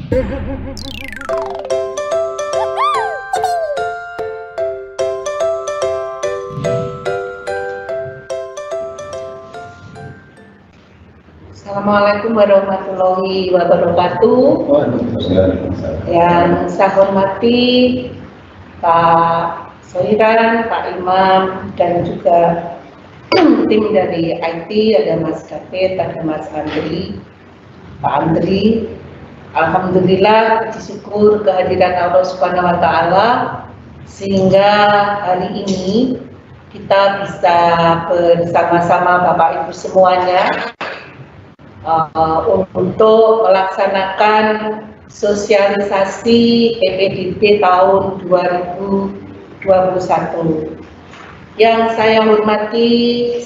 Assalamualaikum warahmatullahi wabarakatuh. Yang saya hormati Pak Soiran, Pak Imam, dan juga tim dari IT, ada Mas David, ada Mas Andri, Pak Andri. Alhamdulillah, syukur kehadiran Allah Subhanahu wa Ta'ala, sehingga hari ini kita bisa bersama-sama Bapak Ibu semuanya untuk melaksanakan sosialisasi PPDB tahun 2021. Yang saya hormati,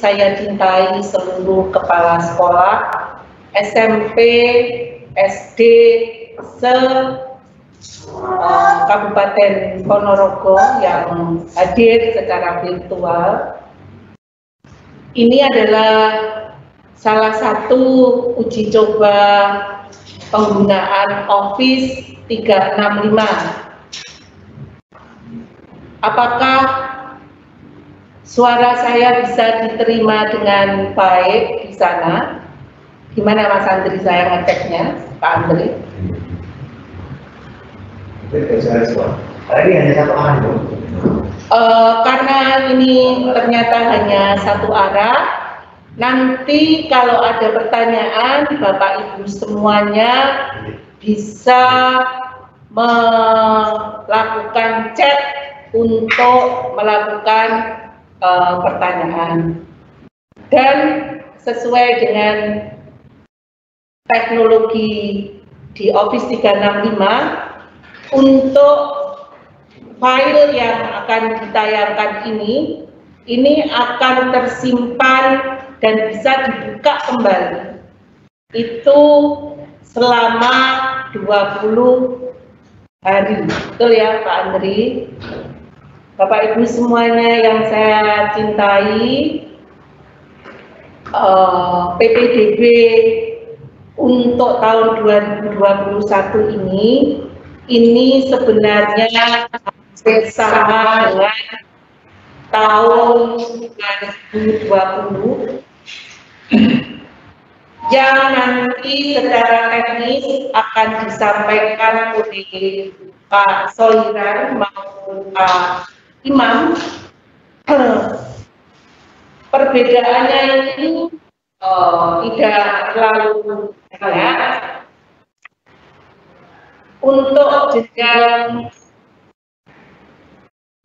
saya cintai seluruh kepala sekolah SMP, SD, Kabupaten Ponorogo yang hadir secara virtual. Ini adalah salah satu uji coba penggunaan Office 365. Apakah suara saya bisa diterima dengan baik di sana? Gimana Mas Andri, saya ngeceknya, Pak Andri? Karena ini ternyata hanya satu arah. Nanti kalau ada pertanyaan, Bapak Ibu semuanya bisa melakukan chat untuk melakukan pertanyaan. Dan sesuai dengan teknologi di Office 365, untuk file yang akan ditayangkan ini akan tersimpan dan bisa dibuka kembali itu selama 20 hari. Betul ya Pak Andri? Bapak Ibu semuanya yang saya cintai, PPDB untuk tahun 2021 ini sebenarnya bersama dengan tahun 2020 yang nanti secara teknis akan disampaikan oleh Pak Soiran maupun Pak Imam. Perbedaannya ini tidak terlalu banyak. Untuk jenjang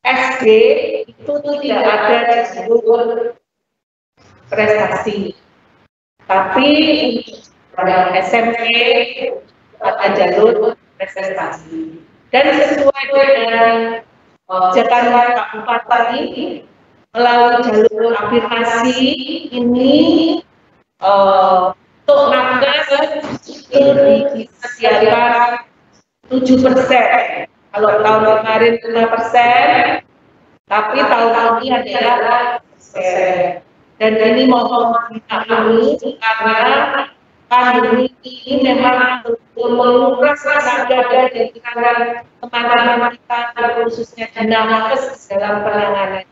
SD itu tidak ada jalur prestasi, tapi pada SMP ada jalur prestasi. Dan sesuai dengan Jakarta Kabupaten ini, melalui jalur afirmasi ini untuk nakes itu disediakan 7%. Kalau tahun kemarin 5%, tapi tahun ini adalah 6%. Dan ini mohon dimaklumi karena pandemi ini memang menguras tenaga dari teman-teman kita, khususnya nakes dalam penanganannya.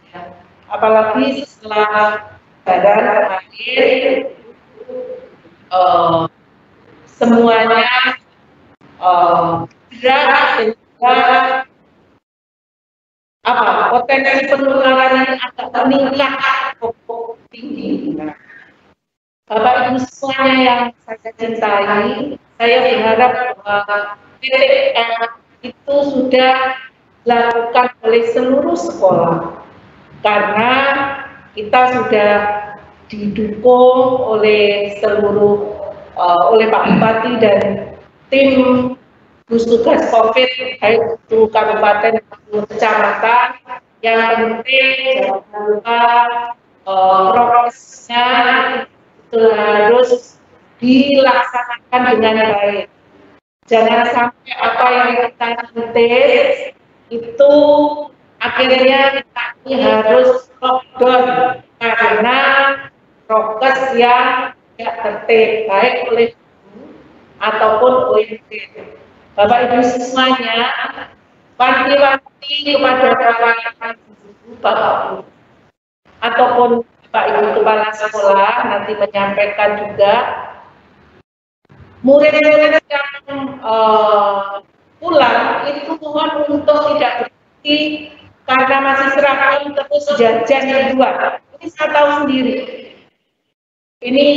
Apalagi setelah Lebaran kemarin, semuanya gerak sehingga potensi penularan agak meningkat cukup tinggi. Bapak Ibu semuanya yang saya cintai, saya berharap bahwa PTM itu sudah dilakukan oleh seluruh sekolah, karena kita sudah didukung oleh seluruh oleh Pak Bupati dan tim gugus tugas COVID, baik itu kabupaten maupun kecamatan. Yang penting jangan lupa prokesnya itu harus dilaksanakan dengan baik. Jangan sampai apa yang kita tes itu akhirnya kita ini harus lockdown karena prokes yang tidak tertib, baik oleh guru ataupun oleh murid. Bapak Ibu semuanya, wanti-wanti kepada Bapak Ibu ataupun Bapak Ibu Kepala Sekolah nanti menyampaikan juga murid-murid yang pulang itu mohon untuk tidak berhenti karena masih seragam terus jajan di luar. Ini saya tahu sendiri. Ini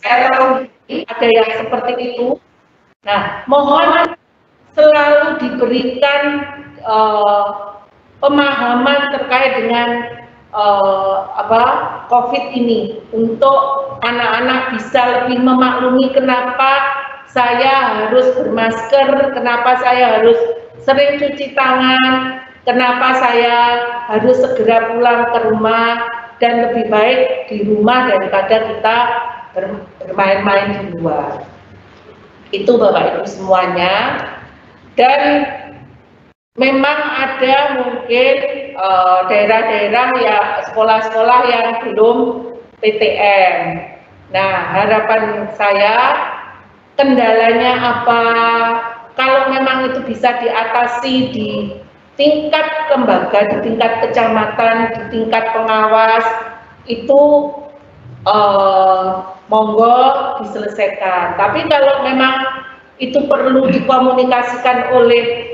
saya tahu ada yang seperti itu. Nah, mohon selalu diberikan pemahaman terkait dengan COVID ini untuk anak-anak bisa lebih memaklumi kenapa saya harus bermasker, kenapa saya harus sering cuci tangan, kenapa saya harus segera pulang ke rumah, dan lebih baik di rumah daripada kita bermain-main di luar. Itu Bapak Ibu semuanya. Dan memang ada mungkin daerah-daerah ya, sekolah-sekolah yang belum PTM. Nah, harapan saya kendalanya apa? Kalau memang itu bisa diatasi di tingkat lembaga, di tingkat kecamatan, di tingkat pengawas, itu monggo diselesaikan. Tapi kalau memang itu perlu dikomunikasikan oleh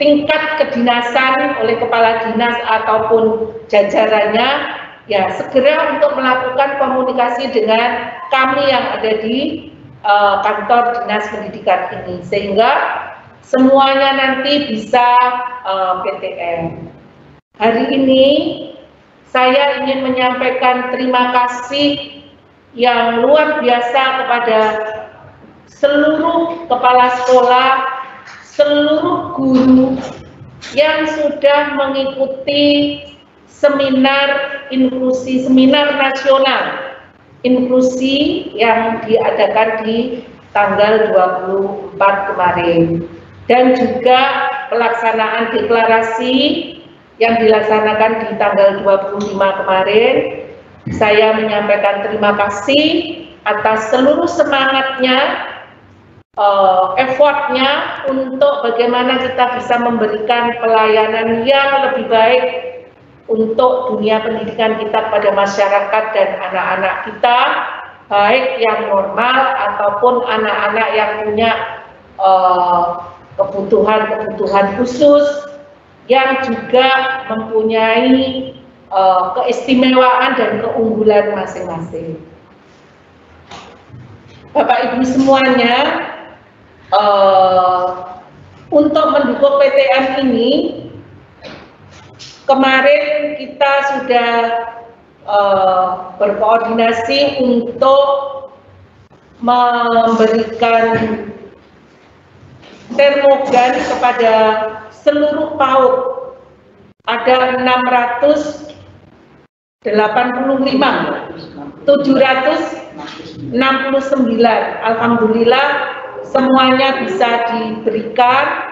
tingkat kedinasan, oleh kepala dinas ataupun jajarannya, ya segera untuk melakukan komunikasi dengan kami yang ada di kantor dinas pendidikan ini, sehingga semuanya nanti bisa PTM. Hari ini saya ingin menyampaikan terima kasih yang luar biasa kepada seluruh kepala sekolah, seluruh guru yang sudah mengikuti seminar inklusi, seminar nasional inklusi yang diadakan di tanggal 24 kemarin, dan juga pelaksanaan deklarasi yang dilaksanakan di tanggal 25 kemarin. Saya menyampaikan terima kasih atas seluruh semangatnya, effortnya untuk bagaimana kita bisa memberikan pelayanan yang lebih baik untuk dunia pendidikan kita kepada masyarakat dan anak-anak kita, baik yang normal ataupun anak-anak yang punya kebutuhan-kebutuhan khusus yang juga mempunyai keistimewaan dan keunggulan masing-masing. Bapak Ibu semuanya, untuk mendukung PTM ini, kemarin kita sudah berkoordinasi untuk memberikan termogan kepada seluruh PAUD. Ada 769. Alhamdulillah semuanya bisa diberikan,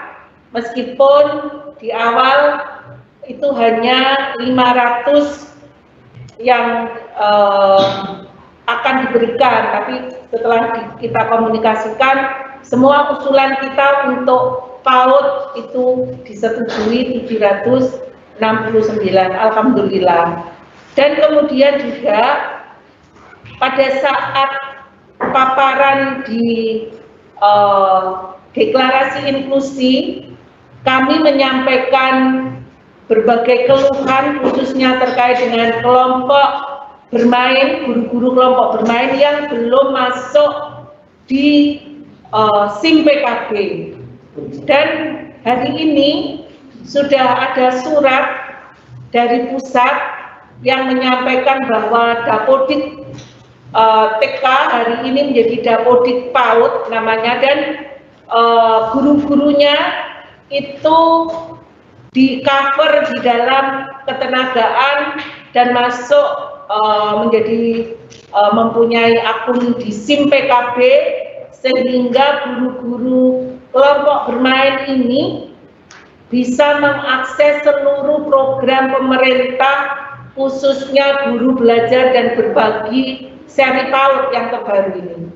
meskipun di awal itu hanya 500 yang akan diberikan, tapi setelah kita komunikasikan, semua usulan kita untuk PAUD itu disetujui 769, alhamdulillah. Dan kemudian juga pada saat paparan di deklarasi inklusi, kami menyampaikan berbagai keluhan khususnya terkait dengan kelompok bermain, guru-guru kelompok bermain yang belum masuk di SIM PKB. Dan hari ini sudah ada surat dari pusat yang menyampaikan bahwa Dapodik TK hari ini menjadi Dapodik PAUD namanya, dan guru-gurunya itu di cover di dalam ketenagaan dan masuk menjadi mempunyai akun di SIM PKB, sehingga guru-guru kelompok bermain ini bisa mengakses seluruh program pemerintah, khususnya guru belajar dan berbagi seri PAUD yang terbaru ini.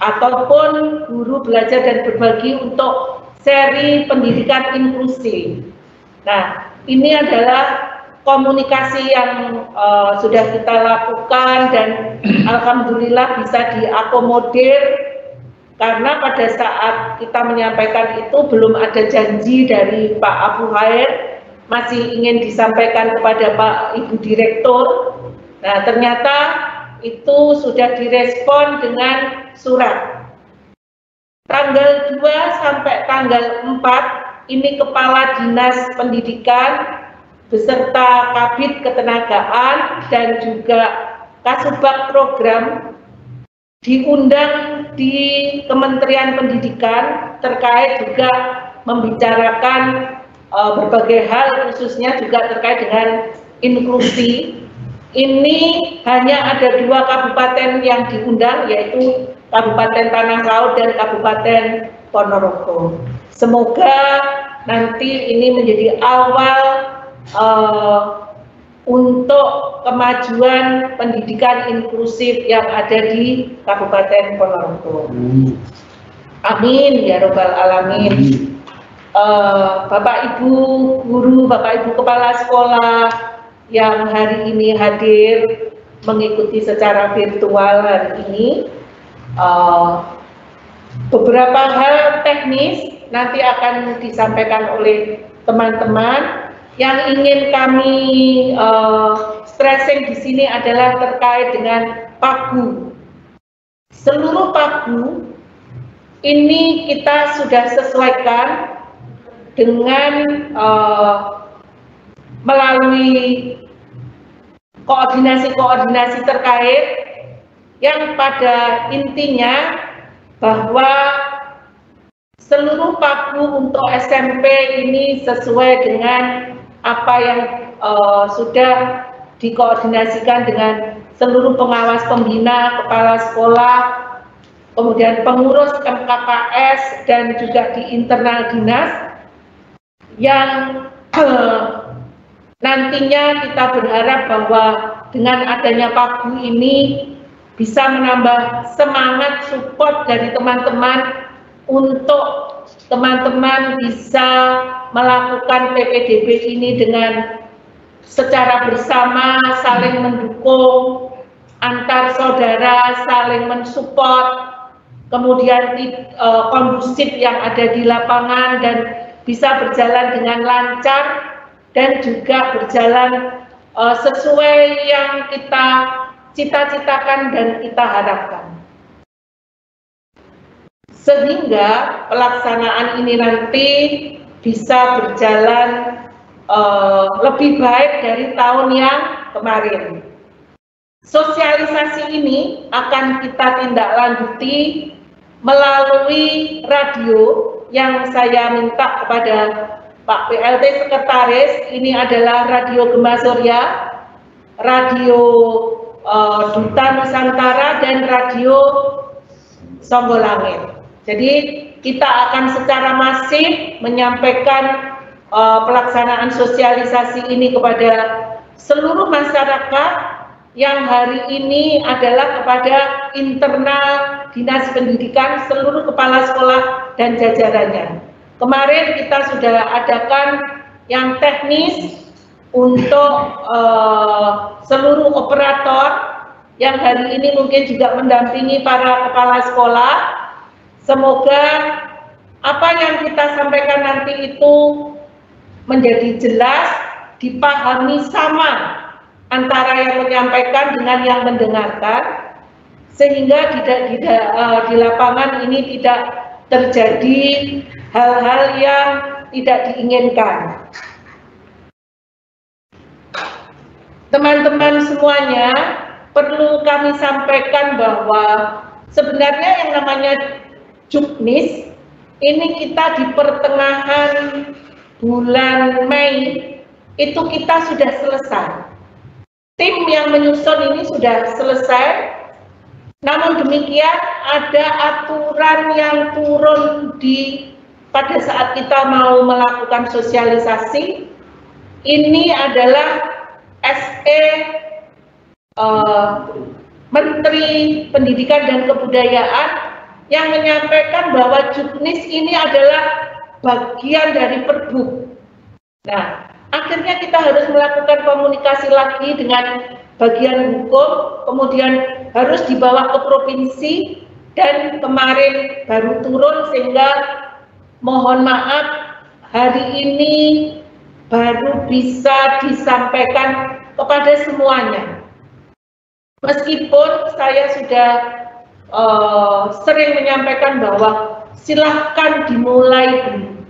ataupun guru belajar dan berbagi untuk seri pendidikan inklusif. Nah, ini adalah komunikasi yang sudah kita lakukan dan alhamdulillah bisa diakomodir, karena pada saat kita menyampaikan itu belum ada janji dari Pak Abu Khair, masih ingin disampaikan kepada Pak Ibu Direktur. Nah, ternyata itu sudah direspon dengan surat. Tanggal 2 sampai tanggal 4 ini Kepala Dinas Pendidikan beserta Kabid Ketenagaan dan juga Kasubag Program diundang di Kementerian Pendidikan terkait juga membicarakan berbagai hal, khususnya juga terkait dengan inklusi. Ini hanya ada 2 kabupaten yang diundang, yaitu Kabupaten Tanah Laut dan Kabupaten Ponorogo. Semoga nanti ini menjadi awal untuk kemajuan pendidikan inklusif yang ada di Kabupaten Ponorogo. Amin ya robbal alamin. Bapak Ibu guru, Bapak Ibu kepala sekolah yang hari ini hadir mengikuti secara virtual hari ini, beberapa hal teknis nanti akan disampaikan oleh teman-teman. Yang ingin kami stressing di sini adalah terkait dengan pagu. Seluruh pagu ini kita sudah sesuaikan dengan melalui koordinasi-koordinasi terkait yang pada intinya bahwa seluruh pagu untuk SMP ini sesuai dengan apa yang sudah dikoordinasikan dengan seluruh pengawas pembina, kepala sekolah, kemudian pengurus MKKS dan juga di internal dinas, yang nantinya kita berharap bahwa dengan adanya pagu ini bisa menambah semangat support dari teman-teman untuk teman-teman bisa melakukan PPDB ini dengan secara bersama, saling mendukung, antar saudara saling mensupport, kemudian kondusif yang ada di lapangan dan bisa berjalan dengan lancar dan juga berjalan sesuai yang kita cita-citakan dan kita harapkan. Sehingga pelaksanaan ini nanti bisa berjalan lebih baik dari tahun yang kemarin. Sosialisasi ini akan kita tindak lanjuti melalui radio yang saya minta kepada Pak PLT Sekretaris. Ini adalah Radio Gema Surya, Radio Duta Nusantara, dan Radio Songgolangit. Jadi kita akan secara masif menyampaikan pelaksanaan sosialisasi ini kepada seluruh masyarakat yang hari ini adalah kepada internal dinas pendidikan, seluruh kepala sekolah dan jajarannya. Kemarin kita sudah adakan yang teknis untuk seluruh operator yang hari ini mungkin juga mendampingi para kepala sekolah. Semoga apa yang kita sampaikan nanti itu menjadi jelas, dipahami sama antara yang menyampaikan dengan yang mendengarkan, sehingga di lapangan ini tidak terjadi hal-hal yang tidak diinginkan. Teman-teman semuanya, perlu kami sampaikan bahwa sebenarnya yang namanya Juknis ini kita di pertengahan bulan Mei itu kita sudah selesai. Tim yang menyusun ini sudah selesai. Namun demikian ada aturan yang turun pada saat kita mau melakukan sosialisasi. Ini adalah SE Menteri Pendidikan dan Kebudayaan yang menyampaikan bahwa juknis ini adalah bagian dari Perbuk. Nah, akhirnya kita harus melakukan komunikasi lagi dengan bagian hukum, kemudian harus dibawa ke provinsi, dan kemarin baru turun, sehingga mohon maaf hari ini baru bisa disampaikan kepada semuanya. Meskipun saya sudah sering menyampaikan bahwa silahkan dimulai dulu,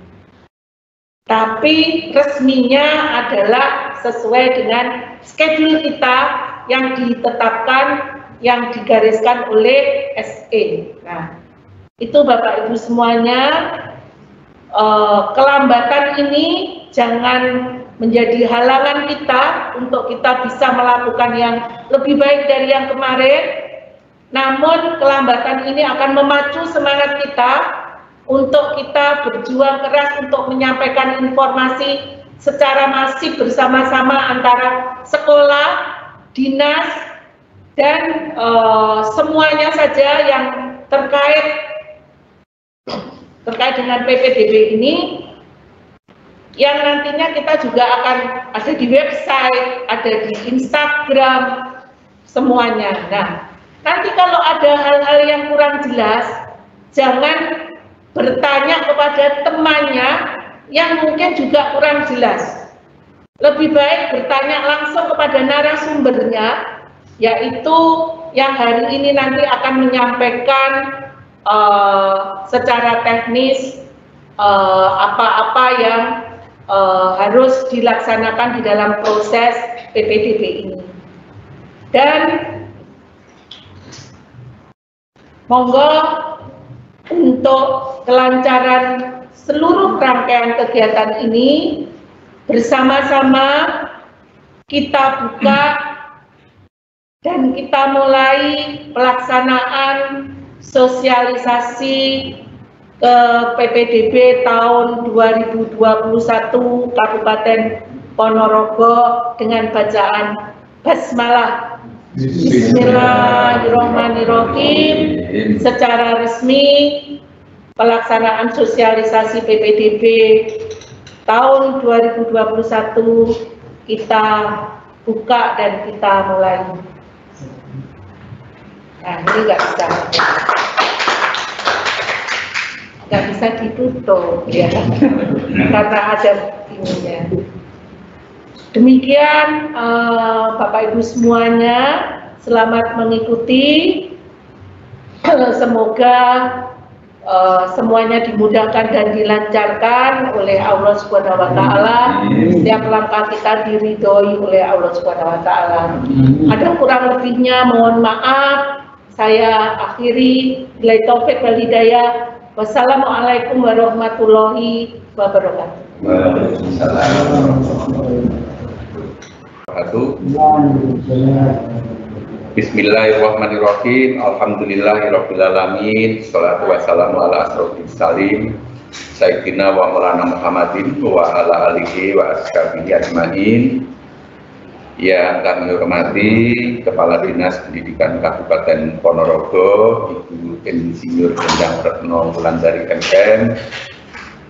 tapi resminya adalah sesuai dengan schedule kita yang ditetapkan, yang digariskan oleh SE. Nah, itu Bapak Ibu semuanya, kelambatan ini jangan menjadi halangan kita untuk kita bisa melakukan yang lebih baik dari yang kemarin. Namun kelambatan ini akan memacu semangat kita untuk kita berjuang keras untuk menyampaikan informasi secara masif bersama-sama antara sekolah, dinas, dan semuanya saja yang terkait dengan PPDB ini, yang nantinya kita juga akan ada di website, ada di Instagram, semuanya. Nah, nanti kalau ada hal-hal yang kurang jelas, jangan bertanya kepada temannya yang mungkin juga kurang jelas. Lebih baik bertanya langsung kepada narasumbernya, yaitu yang hari ini nanti akan menyampaikan secara teknis apa-apa yang harus dilaksanakan di dalam proses PPDB ini. Dan monggo untuk kelancaran seluruh rangkaian kegiatan ini, bersama-sama kita buka dan kita mulai pelaksanaan sosialisasi ke PPDB tahun 2021 Kabupaten Ponorogo dengan bacaan basmalah. Bismillahirrahmanirrahim. Secara resmi pelaksanaan sosialisasi PPDB tahun 2021 kita buka dan kita mulai. Nah, ini nggak bisa ditutup ya, karena ada ininya. Demikian Bapak Ibu semuanya, selamat mengikuti. Semoga semuanya dimudahkan dan dilancarkan oleh Allah Subhanahu wa taala. Setiap langkah kita diridhoi oleh Allah Subhanahu wa taala. Ada kurang lebihnya mohon maaf. Saya akhiri, billahi taufik wal hidayah. Wassalamualaikum warahmatullahi wabarakatuh. Waalaikumsalam. Bismillahirrahmanirrahim. Alhamdulillahirrabbilalamin. Salatu wassalamu ala asrofil salim Sayyidina wa maulana Muhammadin wa ala alihi wa ashabihi ajmain. Yang kami hormati Kepala Dinas Pendidikan Kabupaten Ponorogo, Ibu Insinyur Endang Retno Wulandari MM,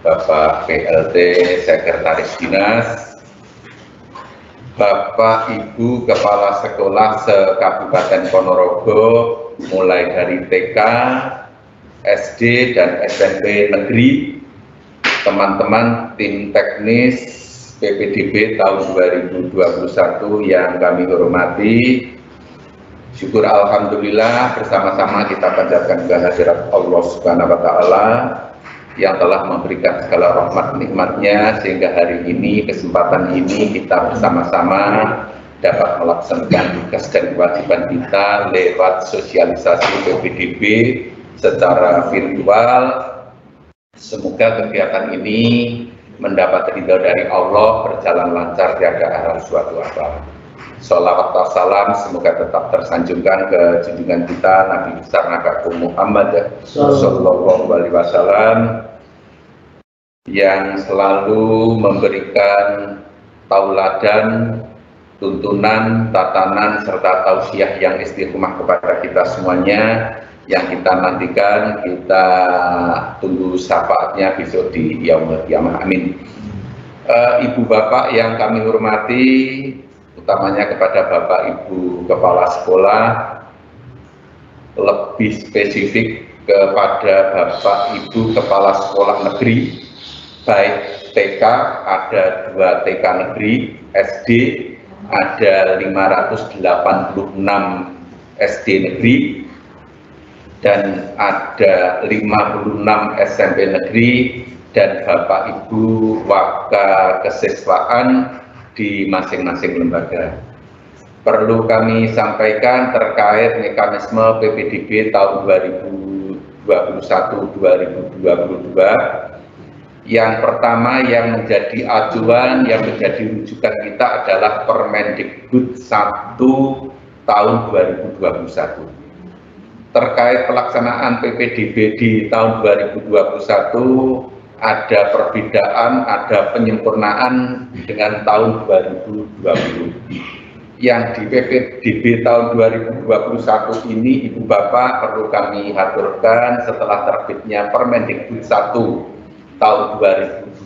Bapak PLT Sekretaris Dinas, Bapak Ibu Kepala Sekolah se-Kabupaten Ponorogo, mulai dari TK, SD, dan SMP negeri, teman-teman tim teknis PPDB tahun 2021 yang kami hormati. Syukur alhamdulillah bersama-sama kita panjatkan kehadirat Allah Subhanahu wa taala yang telah memberikan segala rahmat nikmatnya sehingga hari ini, kesempatan ini kita bersama-sama dapat melaksanakan tugas dan kewajiban kita lewat sosialisasi PPDB secara virtual. Semoga kegiatan ini mendapat ridho dari Allah, berjalan lancar, tiada arah suatu apa. Sholawat wa salam semoga tetap tersanjungkan ke junjungan kita Nabi besar Nabi Muhammad Sallallahu Alaihi Wasallam yang selalu memberikan tauladan, tuntunan, tatanan serta tausiah yang istiqomah kepada kita semuanya yang kita nantikan, kita tunggu syafaatnya besok di Yaumul Qiyamah. Amin. Ibu Bapak yang kami hormati, utamanya kepada Bapak Ibu Kepala Sekolah, lebih spesifik kepada Bapak Ibu Kepala Sekolah Negeri, baik TK, ada 2 TK negeri, SD, ada 586 SD negeri, dan ada 56 SMP negeri, dan Bapak Ibu Waka Kesiswaan di masing-masing lembaga. Perlu kami sampaikan terkait mekanisme PPDB tahun 2021-2022. Yang pertama yang menjadi acuan, yang menjadi rujukan kita adalah Permendikbud 1 tahun 2021. Terkait pelaksanaan PPDB di tahun 2021, ada perbedaan, ada penyempurnaan dengan tahun 2020. Yang di PPDB tahun 2021 ini, Ibu Bapak, perlu kami aturkan setelah terbitnya Permendikbud 1 tahun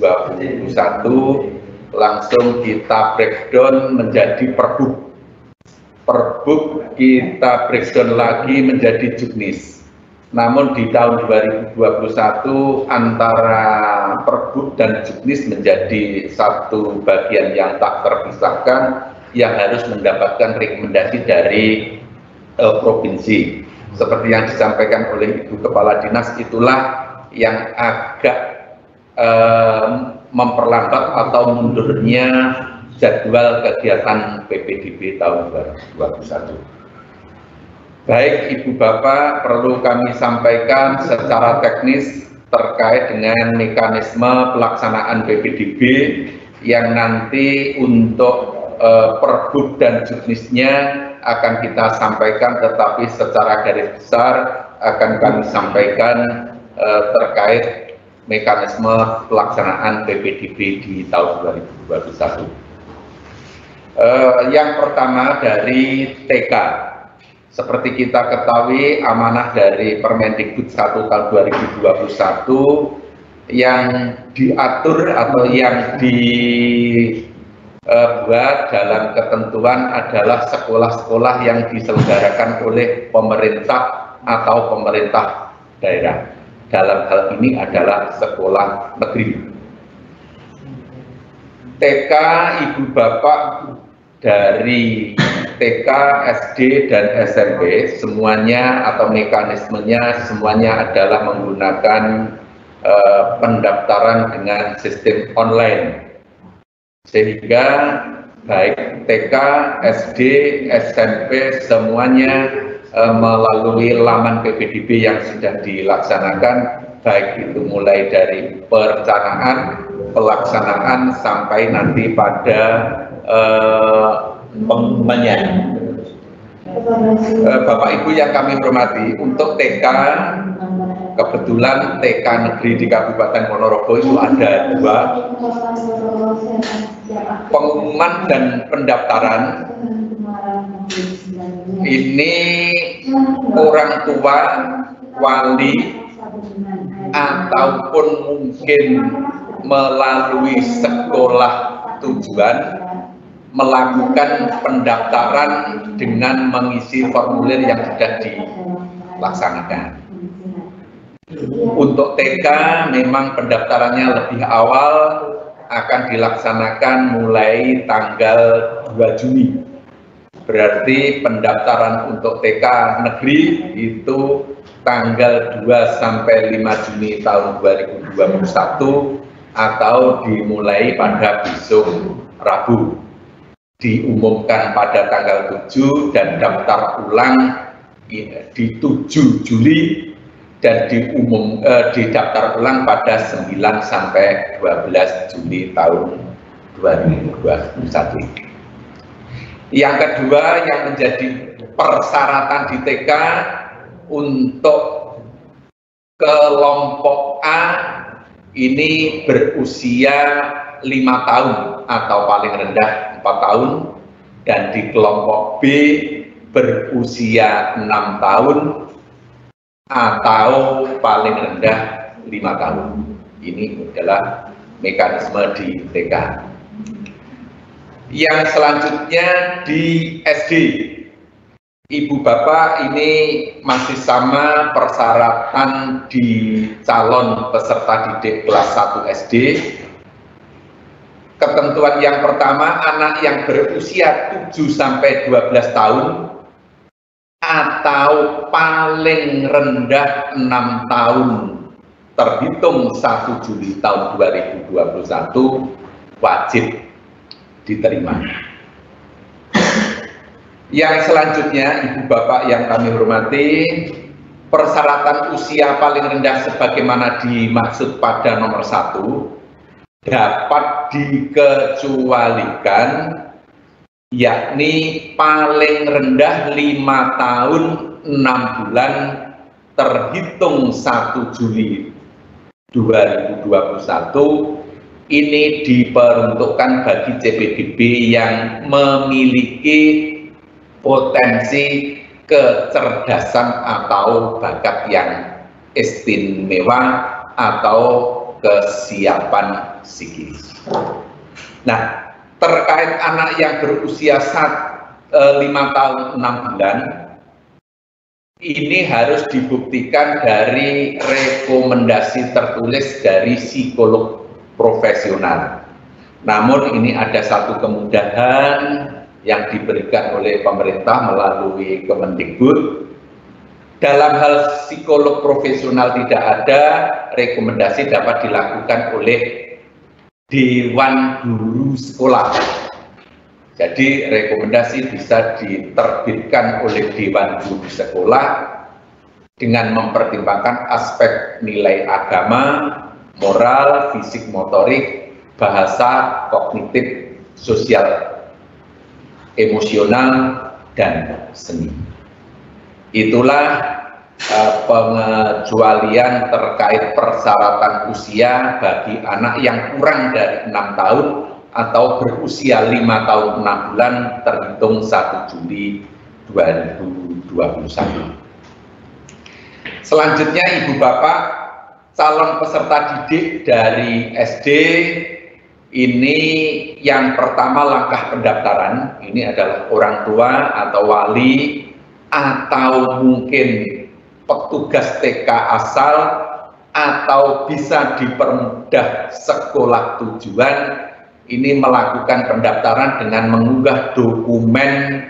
2021, langsung kita breakdown menjadi perbuk. Perbuk kita breakdown lagi menjadi juknis. Namun di tahun 2021 antara perbuk dan juknis menjadi satu bagian yang tak terpisahkan, yang harus mendapatkan rekomendasi dari provinsi. Seperti yang disampaikan oleh Ibu Kepala Dinas, itulah yang agak memperlambat atau mundurnya jadwal kegiatan PPDB tahun 2021. Baik Ibu Bapak, perlu kami sampaikan secara teknis terkait dengan mekanisme pelaksanaan PPDB yang nanti untuk perbuk dan juknisnya akan kita sampaikan, tetapi secara garis besar akan kami sampaikan terkait mekanisme pelaksanaan PPDB di tahun 2021. Yang pertama dari TK. Seperti kita ketahui, amanah dari Permendikbud 1 tahun 2021 yang diatur atau yang dibuat dalam ketentuan adalah sekolah-sekolah yang diselenggarakan oleh pemerintah atau pemerintah daerah. Dalam hal ini adalah sekolah negeri. TK, Ibu Bapak dari TK, SD, dan SMP semuanya atau mekanismenya semuanya adalah menggunakan pendaftaran dengan sistem online. Sehingga baik TK, SD, SMP semuanya melalui laman PPDB yang sudah dilaksanakan, baik itu mulai dari perencanaan, pelaksanaan, sampai nanti pada pengumumannya. Bapak Ibu yang kami hormati, untuk TK, kebetulan TK negeri di Kabupaten Ponorogo itu ada 2. Pengumuman dan pendaftaran ini orang tua, wali, ataupun mungkin melalui sekolah tujuan melakukan pendaftaran dengan mengisi formulir yang sudah dilaksanakan. Untuk TK memang pendaftarannya lebih awal, akan dilaksanakan mulai tanggal 2 Juni. Berarti pendaftaran untuk TK negeri itu tanggal 2 sampai 5 Juni tahun 2021 atau dimulai pada besok Rabu. Diumumkan pada tanggal 7 dan daftar ulang di 7 Juli dan didaftar ulang pada 9 sampai 12 Juli tahun 2021. Yang kedua yang menjadi persyaratan di TK untuk kelompok A ini berusia 5 tahun atau paling rendah 4 tahun, dan di kelompok B berusia 6 tahun, atau paling rendah 5 tahun. Ini adalah mekanisme di TK. Yang selanjutnya di SD, Ibu Bapak ini masih sama persyaratan di calon peserta didik kelas 1 SD. Ketentuan yang pertama, anak yang berusia 7 sampai 12 tahun atau paling rendah 6 tahun terhitung 1 Juli tahun 2021 wajib diterima. Yang selanjutnya, Ibu Bapak yang kami hormati, persyaratan usia paling rendah sebagaimana dimaksud pada nomor 1 dapat dikecualikan, yakni paling rendah 5 tahun 6 bulan terhitung 1 Juli 2021. Ini diperuntukkan bagi CPDB yang memiliki potensi kecerdasan atau bakat yang istimewa atau kesiapan psikis. Nah, terkait anak yang berusia 5 tahun 6 bulan, ini harus dibuktikan dari rekomendasi tertulis dari psikolog profesional. Namun ini ada satu kemudahan yang diberikan oleh pemerintah melalui Kemendikbud. Dalam hal psikolog profesional tidak ada, rekomendasi dapat dilakukan oleh Dewan Guru Sekolah. Jadi rekomendasi bisa diterbitkan oleh Dewan Guru Sekolah dengan mempertimbangkan aspek nilai agama, moral, fisik motorik, bahasa, kognitif, sosial, emosional, dan seni. Itulah pengecualian terkait persyaratan usia bagi anak yang kurang dari 6 tahun atau berusia 5 tahun 6 bulan terhitung 1 Juli 2021. Selanjutnya, Ibu Bapak, calon peserta didik dari SD ini yang pertama langkah pendaftaran, ini adalah orang tua atau wali atau mungkin petugas TK asal atau bisa dipermudah sekolah tujuan, ini melakukan pendaftaran dengan mengunggah dokumen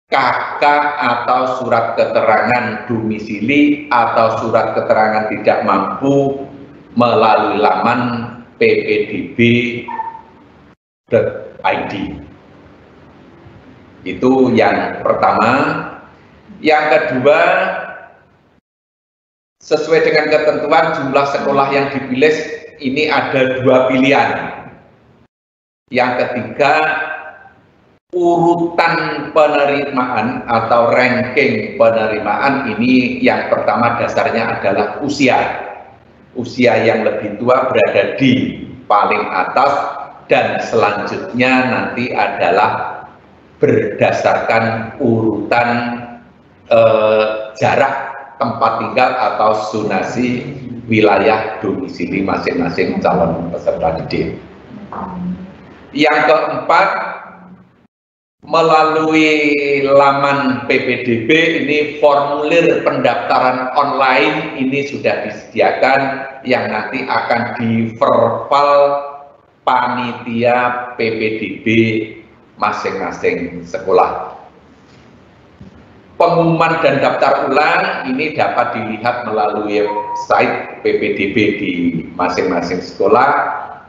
KK atau surat keterangan domisili atau surat keterangan tidak mampu melalui laman ppdb.id. Itu yang pertama. Yang kedua, sesuai dengan ketentuan jumlah sekolah yang dipilih ini ada 2 pilihan. Yang ketiga, urutan penerimaan atau ranking penerimaan ini yang pertama dasarnya adalah usia. Usia yang lebih tua berada di paling atas dan selanjutnya nanti adalah berdasarkan urutan jarak tempat tinggal atau zonasi wilayah domisili masing-masing calon peserta didik. Yang keempat, melalui laman PPDB ini formulir pendaftaran online ini sudah disediakan yang nanti akan diverbal panitia PPDB masing-masing sekolah. Pengumuman dan daftar ulang ini dapat dilihat melalui website PPDB di masing-masing sekolah,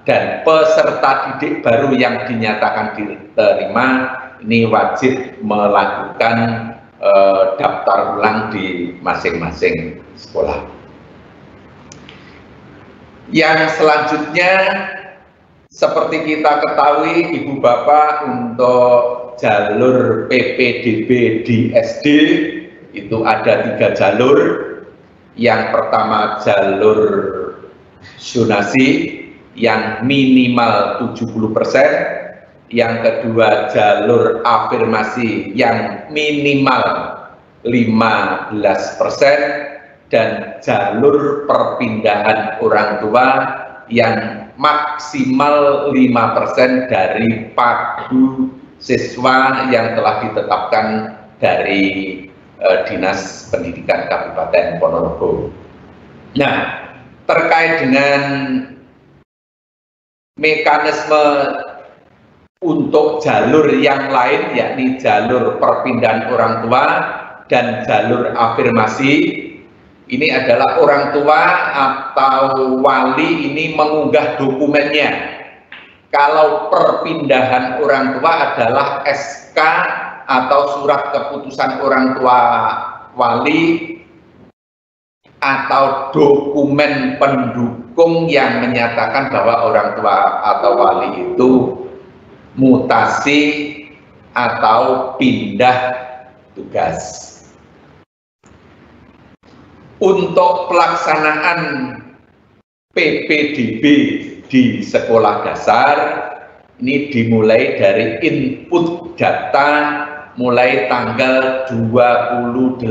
dan peserta didik baru yang dinyatakan diterima ini wajib melakukan daftar ulang di masing-masing sekolah. Yang selanjutnya, seperti kita ketahui Ibu Bapak, untuk jalur PPDB di SD itu ada 3 jalur. Yang pertama jalur zonasi yang minimal 70%, yang kedua jalur afirmasi yang minimal 15%, dan jalur perpindahan orang tua yang maksimal 5% dari pagu siswa yang telah ditetapkan dari Dinas Pendidikan Kabupaten Ponorogo. Nah, terkait dengan mekanisme untuk jalur yang lain, yakni jalur perpindahan orang tua dan jalur afirmasi, ini adalah orang tua atau wali ini mengunggah dokumennya. Kalau perpindahan orang tua adalah SK atau surat keputusan orang tua wali atau dokumen pendukung yang menyatakan bahwa orang tua atau wali itu mutasi atau pindah tugas. Untuk pelaksanaan PPDB di sekolah dasar ini dimulai dari input data mulai tanggal 28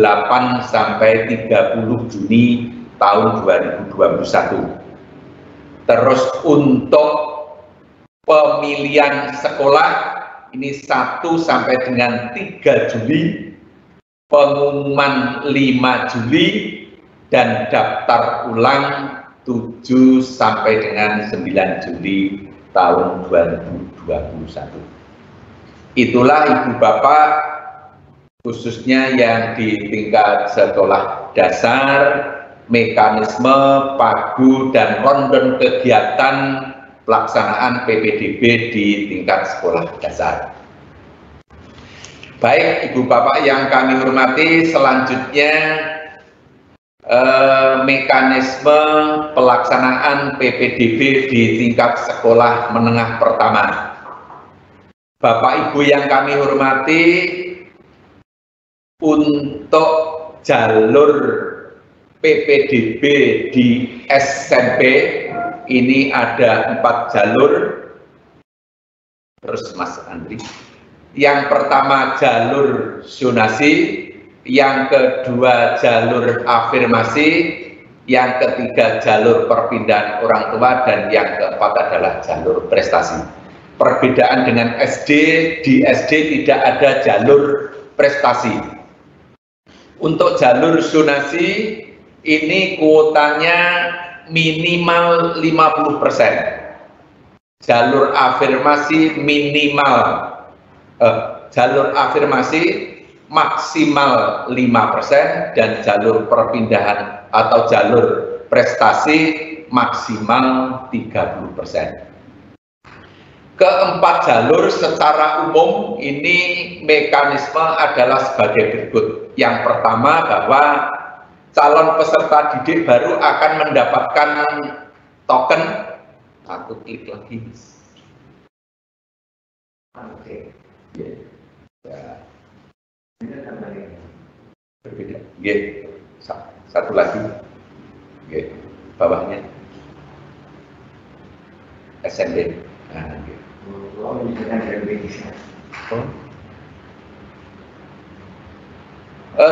sampai 30 Juni tahun 2021. Terus untuk pemilihan sekolah ini 1 sampai dengan 3 Juli, pengumuman 5 Juli, dan daftar ulang 7 sampai dengan 9 Juli tahun 2021. Itulah Ibu Bapak, khususnya yang di tingkat sekolah dasar, mekanisme, pagu, dan rundown kegiatan pelaksanaan PPDB di tingkat sekolah dasar. Baik Ibu Bapak yang kami hormati, selanjutnya mekanisme pelaksanaan PPDB di tingkat sekolah menengah pertama. Bapak Ibu yang kami hormati, untuk jalur PPDB di SMP ini ada 4 jalur. Terus Mas Andri, yang pertama jalur zonasi, yang kedua jalur afirmasi, yang ketiga jalur perpindahan orang tua, dan yang keempat adalah jalur prestasi. Perbedaan dengan SD, di SD tidak ada jalur prestasi. Untuk jalur zonasi ini kuotanya minimal 50%. Jalur afirmasi maksimal 5%, dan jalur perpindahan atau jalur prestasi maksimal 30%. Keempat jalur secara umum ini mekanisme adalah sebagai berikut. Yang pertama bahwa calon peserta didik baru akan mendapatkan token. Aku klik lagi. Oke. Ya. Berbeda. G. Satu lagi. G. Bawahnya. SMP. Nah, G.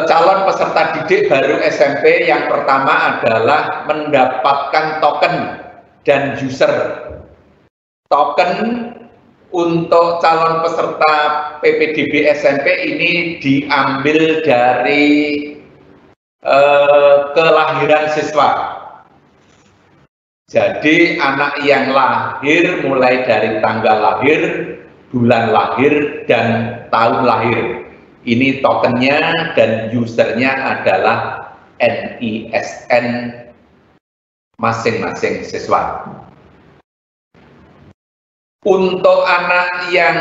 Calon peserta didik baru SMP yang pertama adalah mendapatkan token dan user. Token untuk calon peserta PPDB SMP ini diambil dari kelahiran siswa. Jadi anak yang lahir mulai dari tanggal lahir, bulan lahir, dan tahun lahir. Ini tokennya dan usernya adalah NISN masing-masing siswa. Untuk anak yang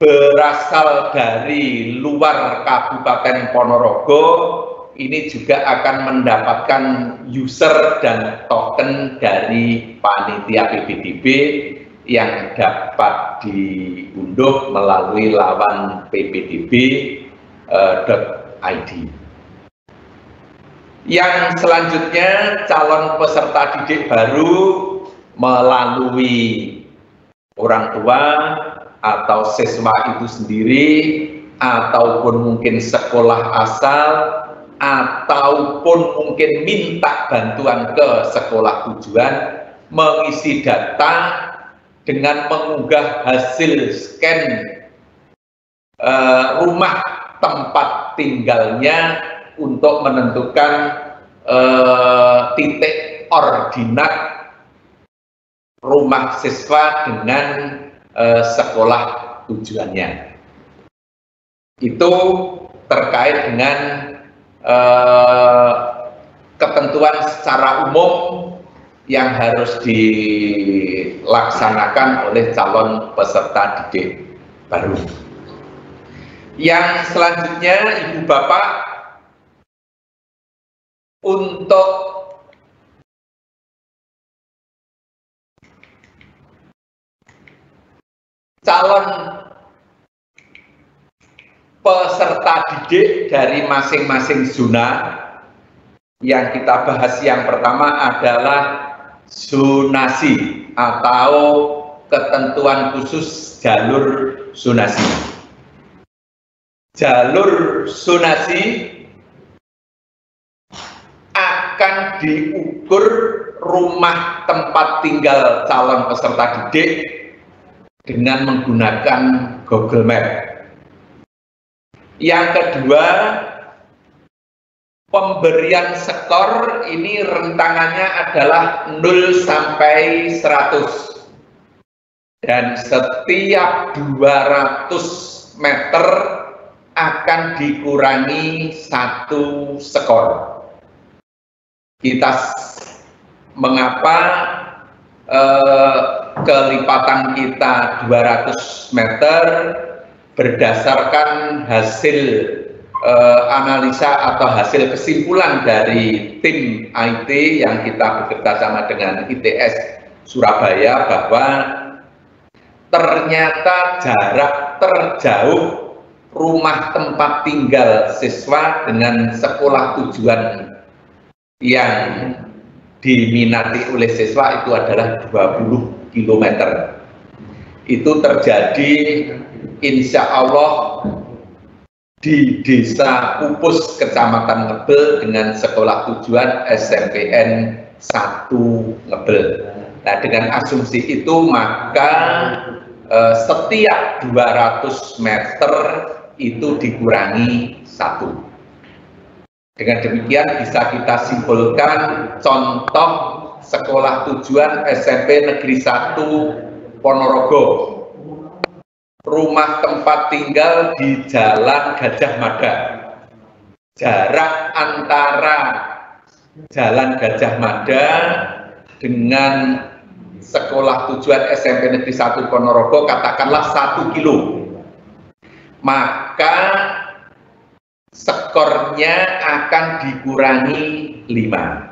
berasal dari luar Kabupaten Ponorogo, ini juga akan mendapatkan user dan token dari panitia PPDB yang dapat diunduh melalui laman ppdb.id. Yang selanjutnya, calon peserta didik baru melalui orang tua atau siswa itu sendiri, ataupun mungkin sekolah asal, ataupun mungkin minta bantuan ke sekolah tujuan, mengisi data dengan mengunggah hasil scan rumah tempat tinggalnya untuk menentukan titik ordinat rumah siswa dengan sekolah tujuannya. Itu terkait dengan ketentuan secara umum yang harus dilaksanakan oleh calon peserta didik baru. Yang selanjutnya, Ibu Bapak, untuk calon peserta didik dari masing-masing zona, yang kita bahas yang pertama adalah zonasi atau ketentuan khusus jalur zonasi. Jalur zonasi akan diukur rumah tempat tinggal calon peserta didik dengan menggunakan Google Map. Yang kedua, pemberian skor ini rentangannya adalah 0 sampai 100. Dan setiap 200 meter akan dikurangi 1 skor. Mengapa kelipatan kita 200 meter berdasarkan hasil analisa atau hasil kesimpulan dari tim IT yang kita bekerja sama dengan ITS Surabaya, bahwa ternyata jarak terjauh rumah tempat tinggal siswa dengan sekolah tujuan yang diminati oleh siswa itu adalah 20 km. Itu terjadi insya Allah di Desa Pupus, Kecamatan Ngebel dengan sekolah tujuan SMPN 1 Ngebel. Nah, dengan asumsi itu maka setiap 200 meter itu dikurangi 1. Dengan demikian bisa kita simpulkan contoh sekolah tujuan SMP Negeri 1 Ponorogo. Rumah tempat tinggal di Jalan Gajah Mada. Jarak antara Jalan Gajah Mada dengan sekolah tujuan SMP Negeri 1 Ponorogo katakanlah 1 kilo. Maka skornya akan dikurangi 5.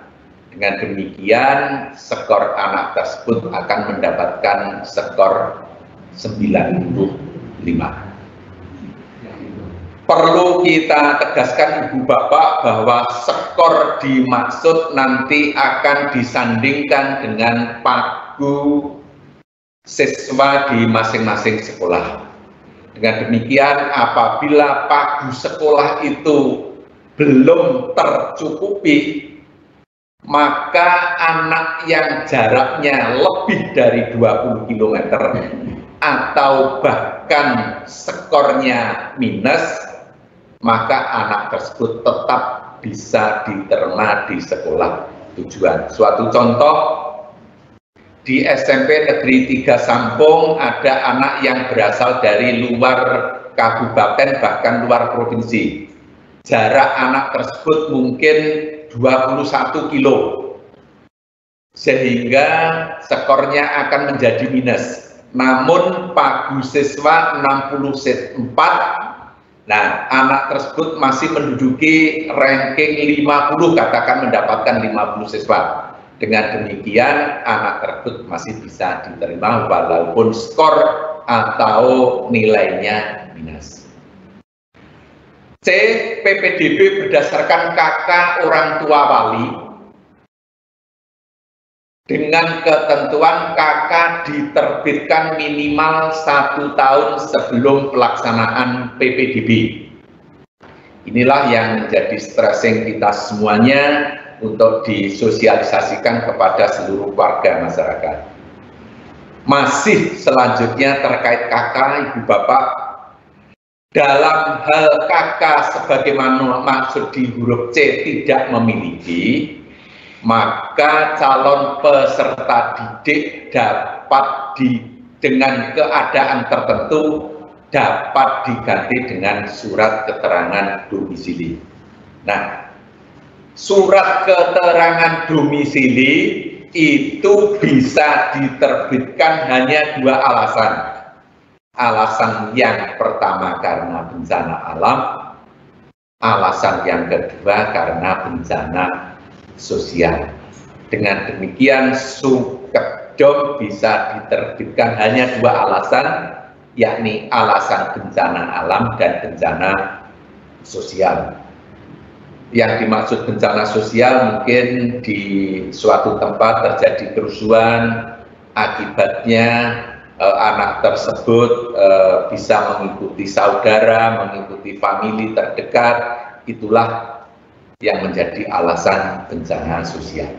Dengan demikian skor anak tersebut akan mendapatkan skor 95. Perlu kita tegaskan Ibu Bapak bahwa skor dimaksud nanti akan disandingkan dengan pagu siswa di masing-masing sekolah. Dengan demikian apabila pagu sekolah itu belum tercukupi, maka anak yang jaraknya lebih dari 20 km atau bahkan skornya minus, maka anak tersebut tetap bisa diterima di sekolah tujuan. Suatu contoh, di SMP Negeri 3 Sampung ada anak yang berasal dari luar kabupaten bahkan luar provinsi. Jarak anak tersebut mungkin 21 kilo, sehingga skornya akan menjadi minus. Namun pagu siswa 64, nah anak tersebut masih menduduki ranking 50, katakan mendapatkan 50 siswa. Dengan demikian anak tersebut masih bisa diterima walaupun skor atau nilainya minus. C. PPDB berdasarkan KK orang tua wali dengan ketentuan KK diterbitkan minimal 1 tahun sebelum pelaksanaan PPDB. Inilah yang menjadi stressing kita semuanya untuk disosialisasikan kepada seluruh warga masyarakat. Masih selanjutnya terkait kakak, ibu bapak, dalam hal kakak sebagaimana maksud di huruf C tidak memiliki, maka calon peserta didik dapat dengan keadaan tertentu dapat diganti dengan surat keterangan domisili. Nah, surat keterangan domisili itu bisa diterbitkan hanya 2 alasan. Alasan yang pertama karena bencana alam, alasan yang kedua karena bencana sosial. Dengan demikian Sukedom bisa diterbitkan hanya 2 alasan, yakni alasan bencana alam dan bencana sosial. Yang dimaksud bencana sosial mungkin di suatu tempat terjadi kerusuhan, akibatnya anak tersebut bisa mengikuti saudara, mengikuti famili terdekat, itulah yang menjadi alasan bencana sosial.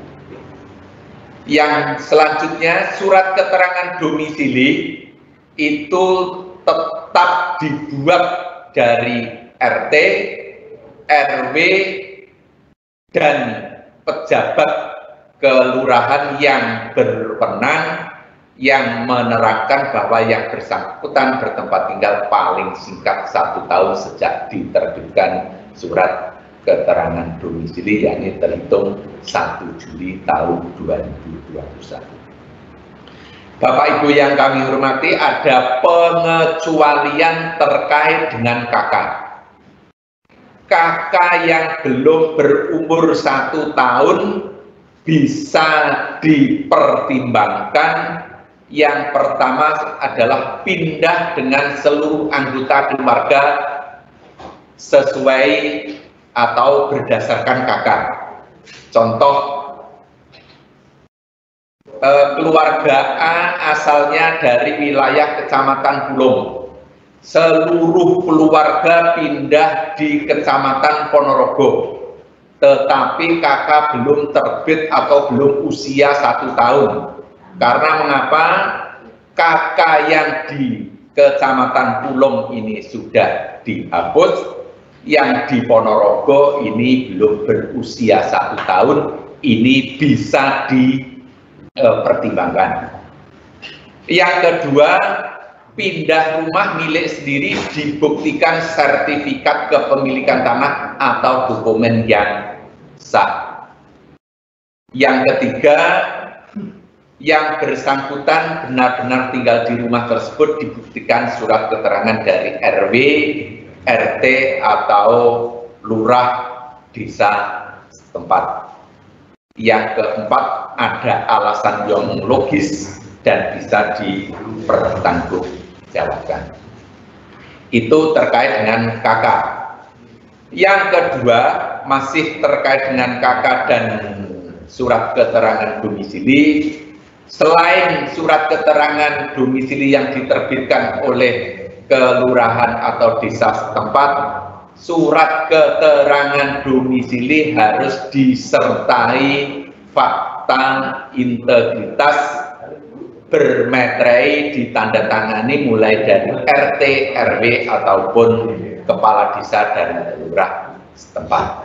Yang selanjutnya, surat keterangan domisili itu tetap dibuat dari RT, RW, dan pejabat kelurahan yang berwenang yang menerangkan bahwa yang bersangkutan bertempat tinggal paling singkat 1 tahun sejak diterbitkan surat keterangan domisili, yakni terhitung 1 Juli tahun 2021. Bapak Ibu yang kami hormati, ada pengecualian terkait dengan kakak. Kakak yang belum berumur 1 tahun bisa dipertimbangkan. Yang pertama adalah pindah dengan seluruh anggota keluarga sesuai atau berdasarkan kakak. Contoh, keluarga A asalnya dari wilayah Kecamatan Bulung. Seluruh keluarga pindah di Kecamatan Ponorogo, tetapi kakak belum terbit atau belum usia 1 tahun. Karena mengapa? Kakak yang di Kecamatan Bulung ini sudah dihapus, yang di Ponorogo ini belum berusia 1 tahun, ini bisa dipertimbangkan. Yang kedua, pindah rumah milik sendiri dibuktikan sertifikat kepemilikan tanah atau dokumen yang sah. Yang ketiga, yang bersangkutan benar-benar tinggal di rumah tersebut dibuktikan surat keterangan dari RW, RT, atau lurah desa setempat. Yang keempat, ada alasan yang logis dan bisa dipertanggungjawabkan. Itu terkait dengan kakak. Yang kedua, masih terkait dengan kakak dan surat keterangan domisili. Selain surat keterangan domisili yang diterbitkan oleh kelurahan atau desa setempat, surat keterangan domisili harus disertai fakta integritas bermeterai ditandatangani mulai dari RT, RW, ataupun kepala desa dan lurah setempat.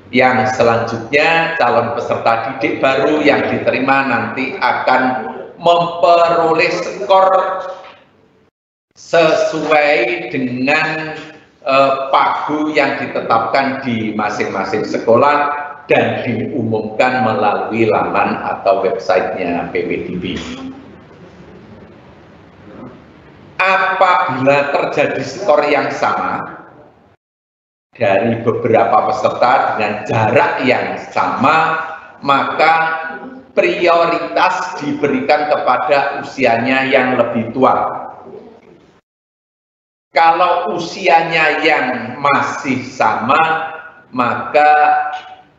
Yang selanjutnya, calon peserta didik baru yang diterima nanti akan memperoleh skor sesuai dengan pagu yang ditetapkan di masing-masing sekolah dan diumumkan melalui laman atau websitenya PWDB. Apabila terjadi skor yang sama dari beberapa peserta dengan jarak yang sama, maka prioritas diberikan kepada usianya yang lebih tua. Kalau usianya yang masih sama, maka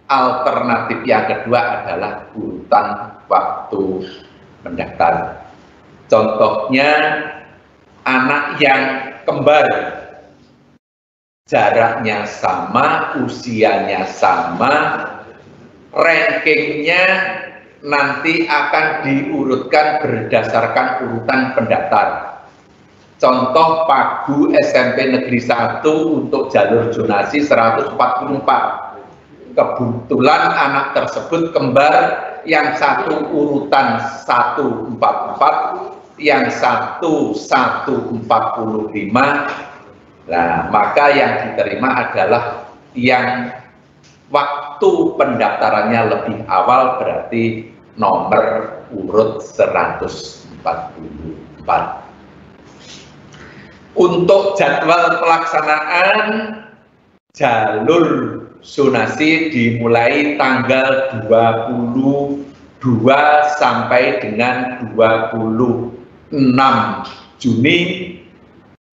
alternatif yang kedua adalah urutan waktu mendaftar. Contohnya, anak yang kembar jaraknya sama, usianya sama, rankingnya nanti akan diurutkan berdasarkan urutan pendaftar. Contoh Pagu SMP Negeri 1 untuk jalur zonasi 144. Kebetulan anak tersebut kembar, yang satu urutan 144, yang satu 145. Nah, maka yang diterima adalah yang waktu pendaftarannya lebih awal, berarti nomor urut 144. Untuk jadwal pelaksanaan jalur zonasi dimulai tanggal 22 sampai dengan 26 Juni.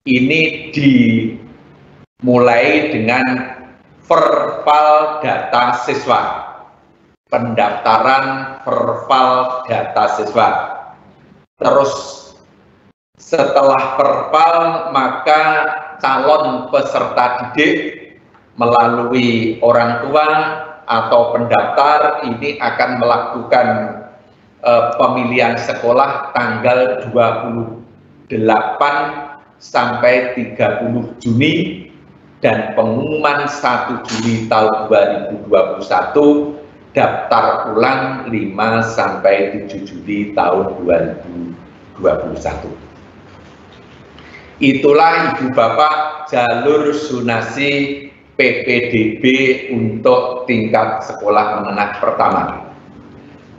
Ini dimulai dengan verval data siswa, pendaftaran verval data siswa. Terus setelah verval, maka calon peserta didik melalui orang tua atau pendaftar ini akan melakukan pemilihan sekolah tanggal 28 sampai 30 Juni dan pengumuman 1 Juli tahun 2021, daftar ulang 5 sampai 7 Juli tahun 2021. Itulah Ibu Bapak jalur zonasi PPDB untuk tingkat sekolah menengah pertama.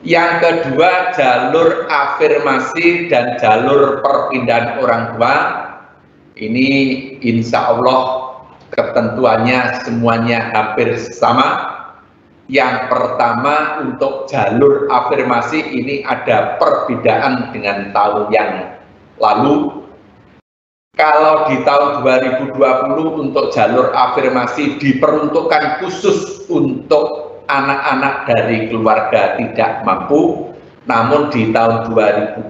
Yang kedua, jalur afirmasi dan jalur perpindahan orang tua. Ini insya Allah ketentuannya semuanya hampir sama. Yang pertama, untuk jalur afirmasi ini ada perbedaan dengan tahun yang lalu. Kalau di tahun 2020 untuk jalur afirmasi diperuntukkan khusus untuk anak-anak dari keluarga tidak mampu, namun di tahun 2021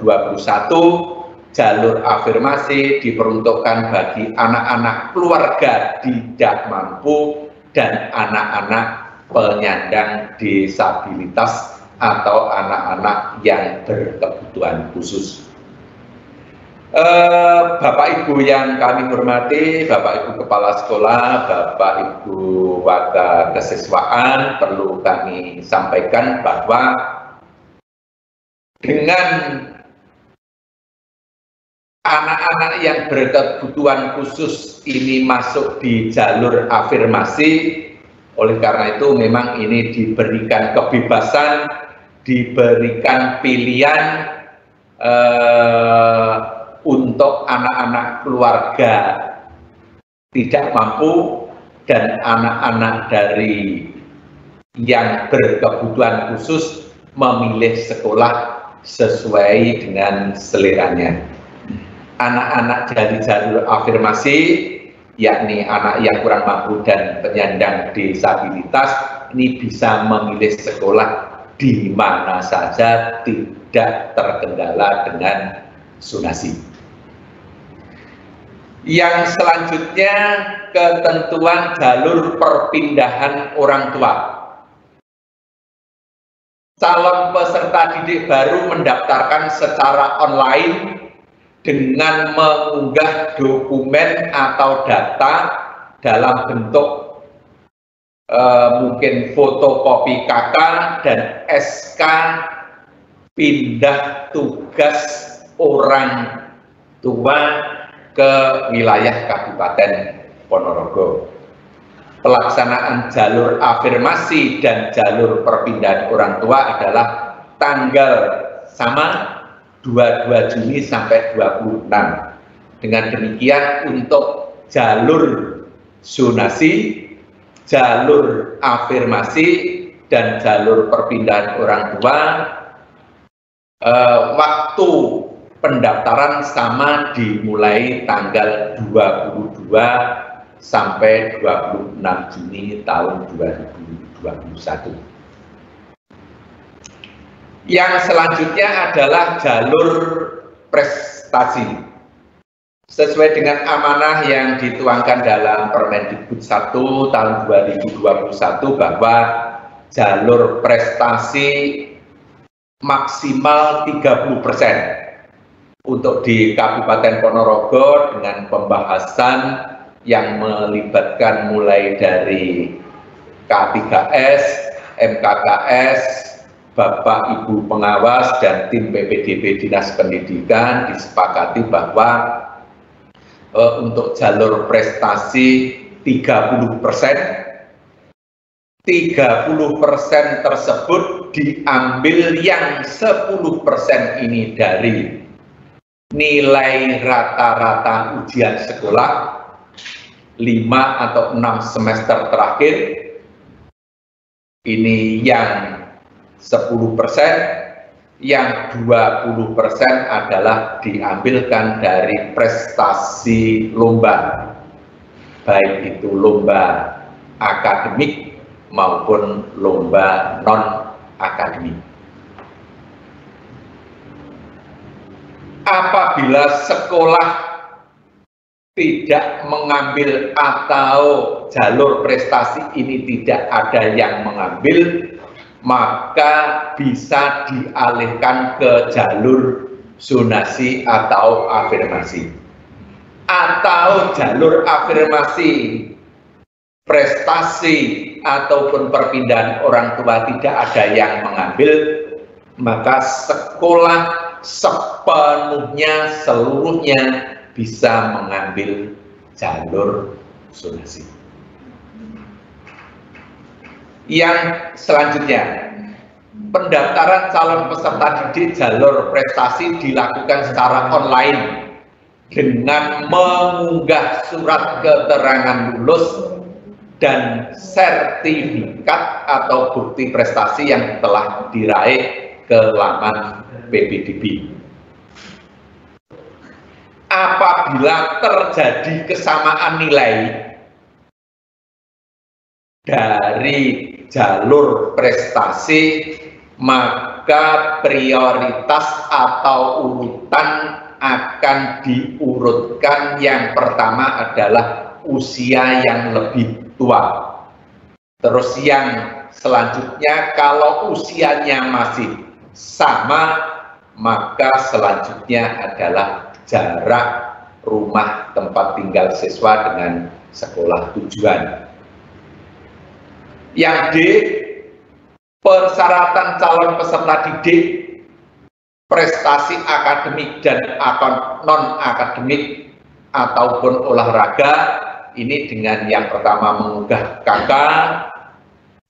jalur afirmasi diperuntukkan bagi anak-anak keluarga tidak mampu dan anak-anak penyandang disabilitas atau anak-anak yang berkebutuhan khusus. Bapak Ibu yang kami hormati, Bapak Ibu Kepala Sekolah, Bapak Ibu Warga Kesiswaan, perlu kami sampaikan bahwa dengan anak-anak yang berkebutuhan khusus ini masuk di jalur afirmasi, oleh karena itu memang ini diberikan kebebasan, diberikan pilihan untuk anak-anak keluarga tidak mampu dan anak-anak dari yang berkebutuhan khusus memilih sekolah sesuai dengan seleranya. Anak-anak dari jalur afirmasi, yakni anak yang kurang mampu dan penyandang disabilitas, ini bisa memilih sekolah di mana saja, tidak terkendala dengan zonasi. Yang selanjutnya, ketentuan jalur perpindahan orang tua. Calon peserta didik baru mendaftarkan secara online dengan mengunggah dokumen atau data dalam bentuk mungkin fotokopi KK dan SK pindah tugas orang tua ke wilayah Kabupaten Ponorogo. Pelaksanaan jalur afirmasi dan jalur perpindahan orang tua adalah tanggal sama 22 Juni sampai 26. Dengan demikian untuk jalur zonasi, jalur afirmasi, dan jalur perpindahan orang tua, waktu pendaftaran sama dimulai tanggal 22 sampai 26 Juni tahun 2021. Yang selanjutnya adalah jalur prestasi. sesuai dengan amanah yang dituangkan dalam Permendikbud 1 tahun 2021 bahwa jalur prestasi maksimal 30% untuk di Kabupaten Ponorogo dengan pembahasan yang melibatkan mulai dari K3S, MKKS, Bapak Ibu pengawas dan tim PPDB Dinas Pendidikan disepakati bahwa untuk jalur prestasi 30%, 30% tersebut diambil yang 10% ini dari nilai rata-rata ujian sekolah 5 atau 6 semester terakhir, ini yang 10%, yang 20% adalah diambilkan dari prestasi lomba, baik itu lomba akademik maupun lomba non-akademik. Apabila sekolah tidak mengambil atau jalur prestasi ini tidak ada yang mengambil, maka bisa dialihkan ke jalur zonasi atau afirmasi. Atau jalur afirmasi, prestasi ataupun perpindahan orang tua tidak ada yang mengambil, maka sekolah sepenuhnya seluruhnya bisa mengambil jalur zonasi. Yang selanjutnya, pendaftaran calon peserta didik jalur prestasi dilakukan secara online dengan mengunggah surat keterangan lulus dan sertifikat atau bukti prestasi yang telah diraih ke laman PPDB. Apabila terjadi kesamaan nilai dari jalur prestasi, maka prioritas atau urutan akan diurutkan. Yang pertama adalah usia yang lebih tua. Terus yang selanjutnya kalau usianya masih sama, maka selanjutnya adalah jarak rumah tempat tinggal siswa dengan sekolah tujuan. Yang D, persyaratan calon peserta didik, prestasi akademik dan non-akademik ataupun olahraga, ini dengan yang pertama mengunggah KK,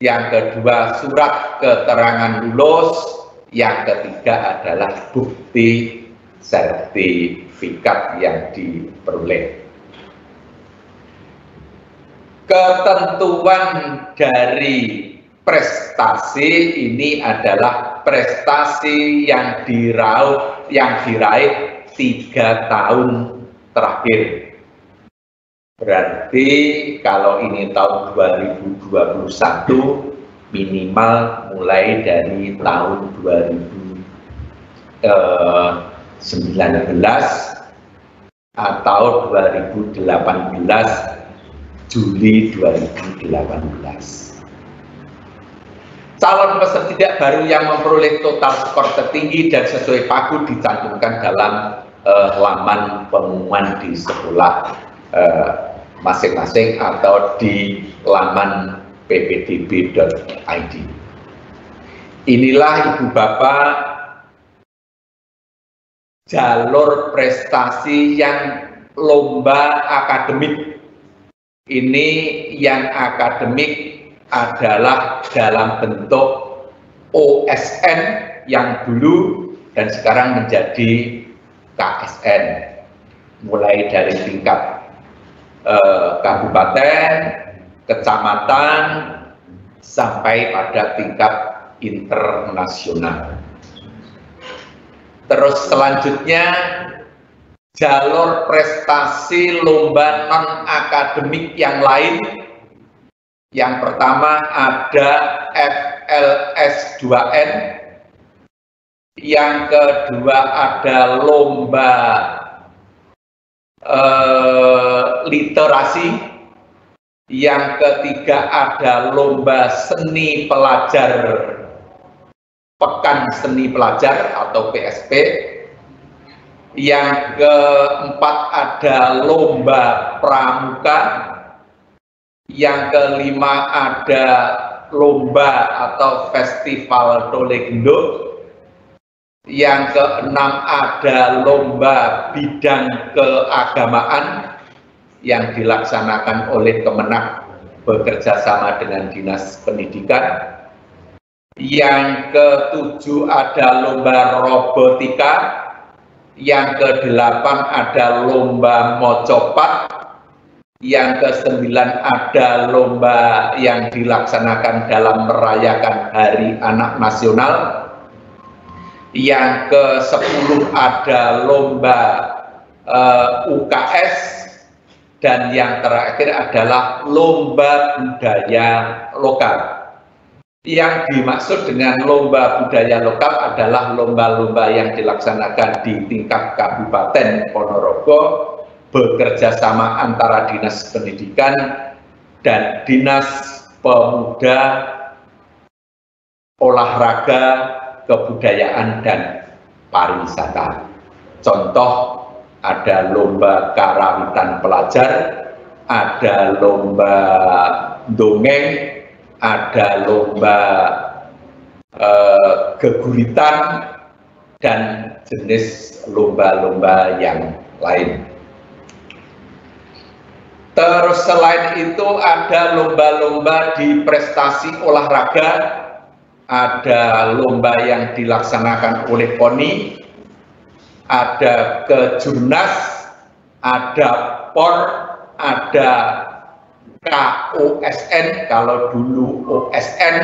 yang kedua surat keterangan lulus, yang ketiga adalah bukti sertifikat yang diperoleh. Ketentuan dari prestasi ini adalah prestasi yang diraih 3 tahun terakhir. Berarti kalau ini tahun 2021 minimal mulai dari tahun 2019 atau 2018 Juli 2018. Calon peserta didik baru yang memperoleh total skor tertinggi dan sesuai pagu dicantumkan dalam laman pengumuman di sekolah masing-masing atau di laman ppdb.id. Inilah Ibu Bapak jalur prestasi yang lomba akademik. Ini yang akademik adalah dalam bentuk OSN yang dulu dan sekarang menjadi KSN, mulai dari tingkat kabupaten, kecamatan, sampai pada tingkat internasional. Terus selanjutnya jalur prestasi lomba non-akademik yang lain. Yang pertama ada FLS2N, yang kedua ada lomba literasi, yang ketiga ada lomba seni pelajar, pekan seni pelajar atau PSP, yang keempat ada lomba pramuka, yang kelima ada lomba atau festival Dolegendo, yang keenam ada lomba bidang keagamaan yang dilaksanakan oleh Kemenak bekerja sama dengan Dinas Pendidikan. Yang ketujuh ada lomba robotika, yang kedelapan ada lomba mocopat, yang kesembilan ada lomba yang dilaksanakan dalam merayakan Hari Anak Nasional, yang ke-10 ada lomba UKS, dan yang terakhir adalah lomba budaya lokal. Yang dimaksud dengan lomba budaya lokal adalah lomba-lomba yang dilaksanakan di tingkat Kabupaten Ponorogo bekerja sama antara Dinas Pendidikan dan Dinas Pemuda, Olahraga, Kebudayaan dan Pariwisata. Contoh, ada lomba karawitan pelajar, ada lomba dongeng, ada lomba geguritan, dan jenis lomba-lomba yang lain. Terus selain itu ada lomba-lomba di prestasi olahraga, ada lomba yang dilaksanakan oleh KONI, ada Kejurnas, ada POR, ada KOSN kalau dulu OSN,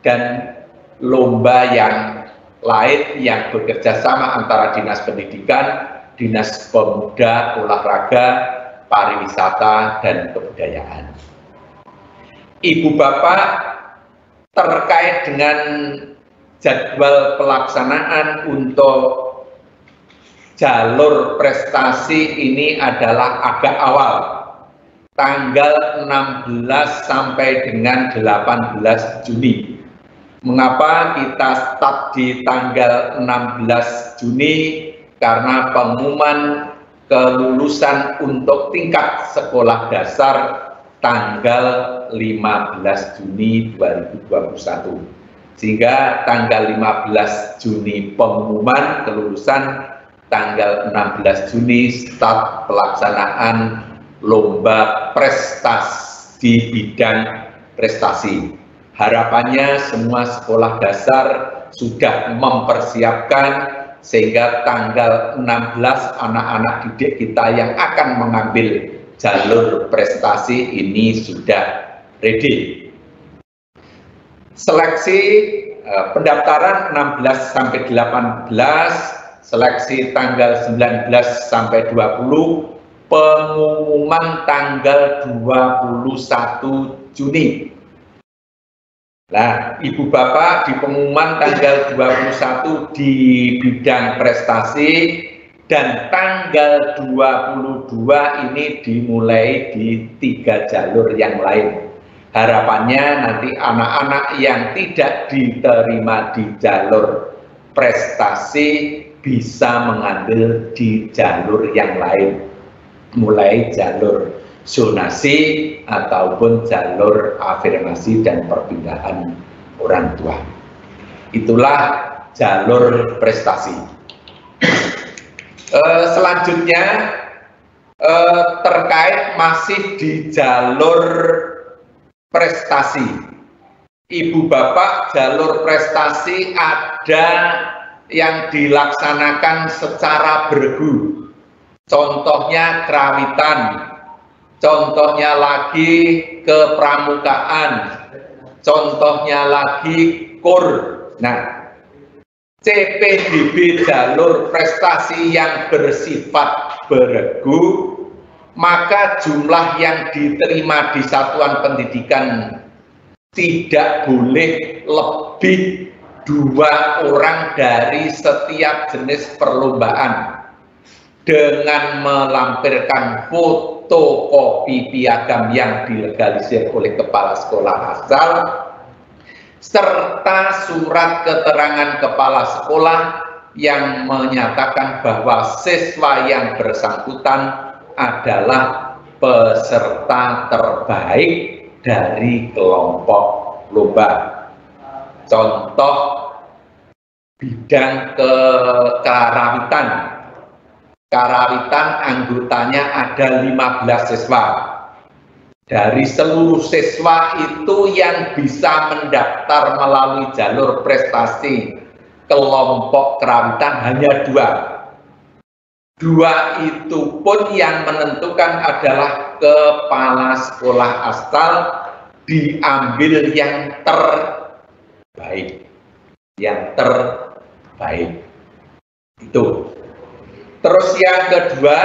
dan lomba yang lain yang bekerja sama antara Dinas Pendidikan, Dinas Pemuda, Olahraga, Pariwisata, dan Kebudayaan. Ibu Bapak, terkait dengan jadwal pelaksanaan untuk jalur prestasi ini adalah agak awal, tanggal 16 sampai dengan 18 Juni. Mengapa kita start di tanggal 16 Juni? Karena pengumuman kelulusan untuk tingkat sekolah dasar tanggal 15 Juni 2021. Sehingga tanggal 15 Juni pengumuman kelulusan, tanggal 16 Juni start pelaksanaan lomba prestasi di bidang prestasi. Harapannya semua sekolah dasar sudah mempersiapkan sehingga tanggal 16 anak-anak didik kita yang akan mengambil jalur prestasi ini sudah ready. Seleksi pendaftaran 16 sampai 18, seleksi tanggal 19 sampai 20, pengumuman tanggal 21 Juni. Nah, Ibu Bapak, di pengumuman tanggal 21 di bidang prestasi, dan tanggal 22 ini dimulai di 3 jalur yang lain. Harapannya nanti anak-anak yang tidak diterima di jalur prestasi bisa mengambil di jalur yang lain, mulai jalur zonasi ataupun jalur afirmasi dan perpindahan orang tua. Itulah jalur prestasi. Selanjutnya terkait masih di jalur prestasi. Ibu Bapak, jalur prestasi ada yang dilaksanakan secara bergu. Contohnya kerawitan, contohnya lagi kepramukaan, contohnya lagi KUR. Nah, CPDB jalur prestasi yang bersifat bergu, maka jumlah yang diterima di satuan pendidikan tidak boleh lebih 2 orang dari setiap jenis perlombaan. dengan melampirkan fotokopi piagam yang dilegalisir oleh kepala sekolah asal serta surat keterangan kepala sekolah yang menyatakan bahwa siswa yang bersangkutan adalah peserta terbaik dari kelompok lomba. Contoh bidang kekarawitan. Karawitan anggotanya ada 15 siswa. Dari seluruh siswa itu yang bisa mendaftar melalui jalur prestasi kelompok karawitan hanya 2. 2 itu pun yang menentukan adalah kepala sekolah asal, diambil yang terbaik. Yang terbaik. Itu. Terus yang kedua,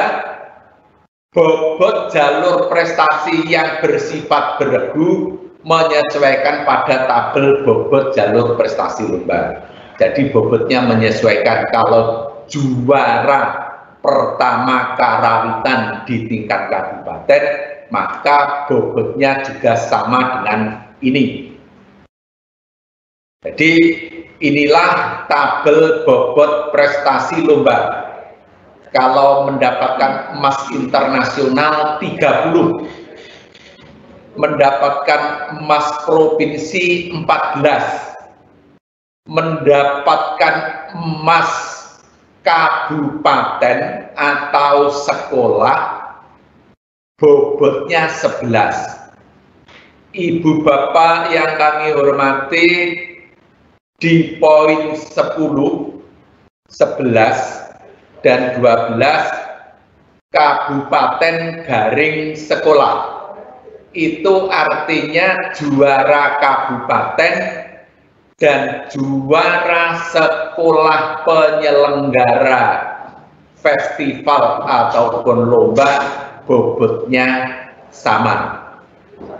bobot jalur prestasi yang bersifat beregu menyesuaikan pada tabel bobot jalur prestasi lomba. Jadi bobotnya menyesuaikan. Kalau juara pertama karawitan di tingkat kabupaten, maka bobotnya juga sama dengan ini. Jadi inilah tabel bobot prestasi lomba. Kalau mendapatkan emas internasional 30, mendapatkan emas provinsi 14, mendapatkan emas kabupaten atau sekolah bobotnya 11. Ibu bapak yang kami hormati, di poin 10, 11 dan 12 kabupaten garing sekolah. Itu artinya juara kabupaten dan juara sekolah penyelenggara festival ataupun lomba bobotnya sama.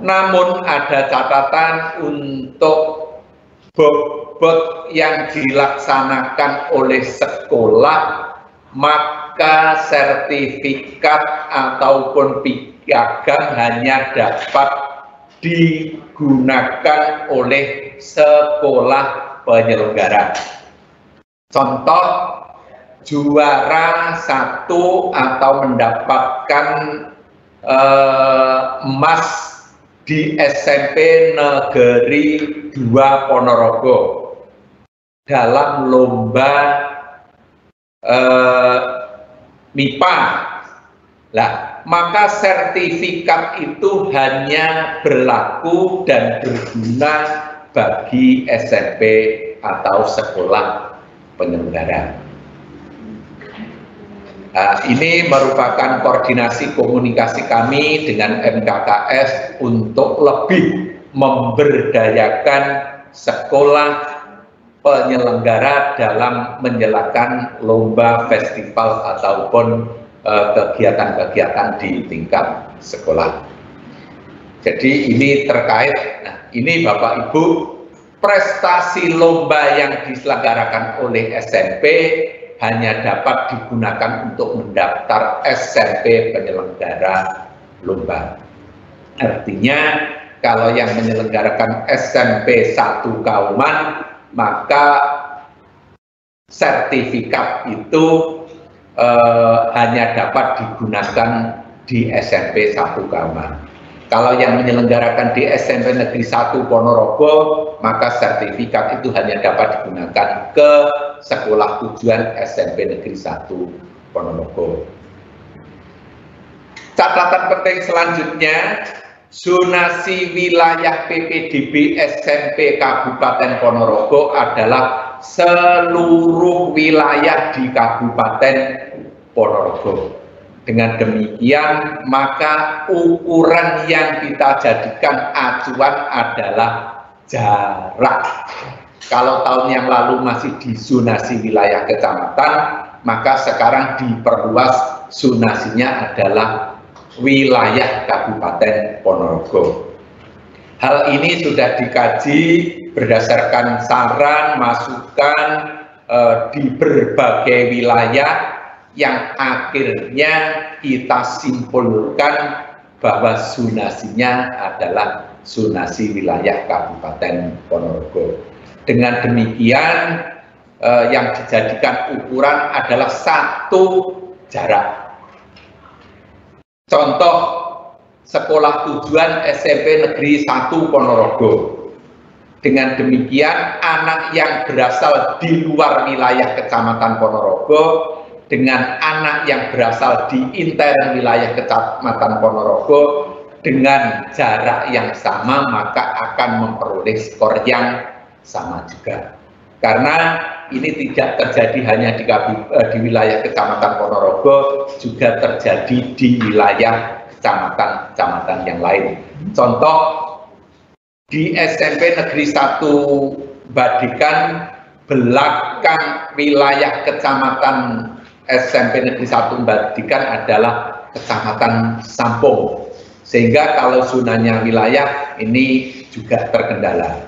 Namun ada catatan untuk bobot yang dilaksanakan oleh sekolah, maka sertifikat ataupun piagam hanya dapat digunakan oleh sekolah penyelenggara. Contoh, juara 1 atau mendapatkan emas di SMP Negeri 2 Ponorogo dalam lomba MIPA. Lah, maka sertifikat itu hanya berlaku dan berguna bagi SMP atau sekolah penyelenggara. Ini merupakan koordinasi komunikasi kami dengan MKKS untuk lebih memberdayakan sekolah penyelenggara dalam menjalankan lomba, festival ataupun kegiatan-kegiatan di tingkat sekolah. Jadi ini terkait, nah ini Bapak Ibu, prestasi lomba yang diselenggarakan oleh SMP hanya dapat digunakan untuk mendaftar SMP penyelenggara lomba. Artinya kalau yang menyelenggarakan SMP 1 Kauman, maka sertifikat itu hanya dapat digunakan di SMP 1 Kauman. Kalau yang menyelenggarakan di SMP Negeri 1 Ponorogo, maka sertifikat itu hanya dapat digunakan ke sekolah tujuan SMP Negeri 1 Ponorogo. Catatan penting selanjutnya, zonasi wilayah PPDB SMP Kabupaten Ponorogo adalah seluruh wilayah di Kabupaten Ponorogo. Dengan demikian, maka ukuran yang kita jadikan acuan adalah jarak. Kalau tahun yang lalu masih di zonasi wilayah kecamatan, maka sekarang diperluas zonasinya adalah wilayah Kabupaten Ponorogo. Hal ini sudah dikaji berdasarkan saran, masukan di berbagai wilayah yang akhirnya kita simpulkan bahwa zonasinya adalah zonasi wilayah Kabupaten Ponorogo. Dengan demikian yang dijadikan ukuran adalah satu jarak. Contoh sekolah tujuan SMP Negeri 1 Ponorogo. Dengan demikian anak yang berasal di luar wilayah Kecamatan Ponorogo dengan anak yang berasal di intern wilayah Kecamatan Ponorogo dengan jarak yang sama maka akan memperoleh skor yang sama juga. Karena ini tidak terjadi hanya di wilayah Kecamatan Ponorogo, juga terjadi di wilayah kecamatan-kecamatan yang lain. Contoh di SMP Negeri 1 Badikan, belakang wilayah Kecamatan SMP Negeri 1 Badikan adalah Kecamatan Sampung, sehingga kalau zonanya wilayah ini juga terkendala.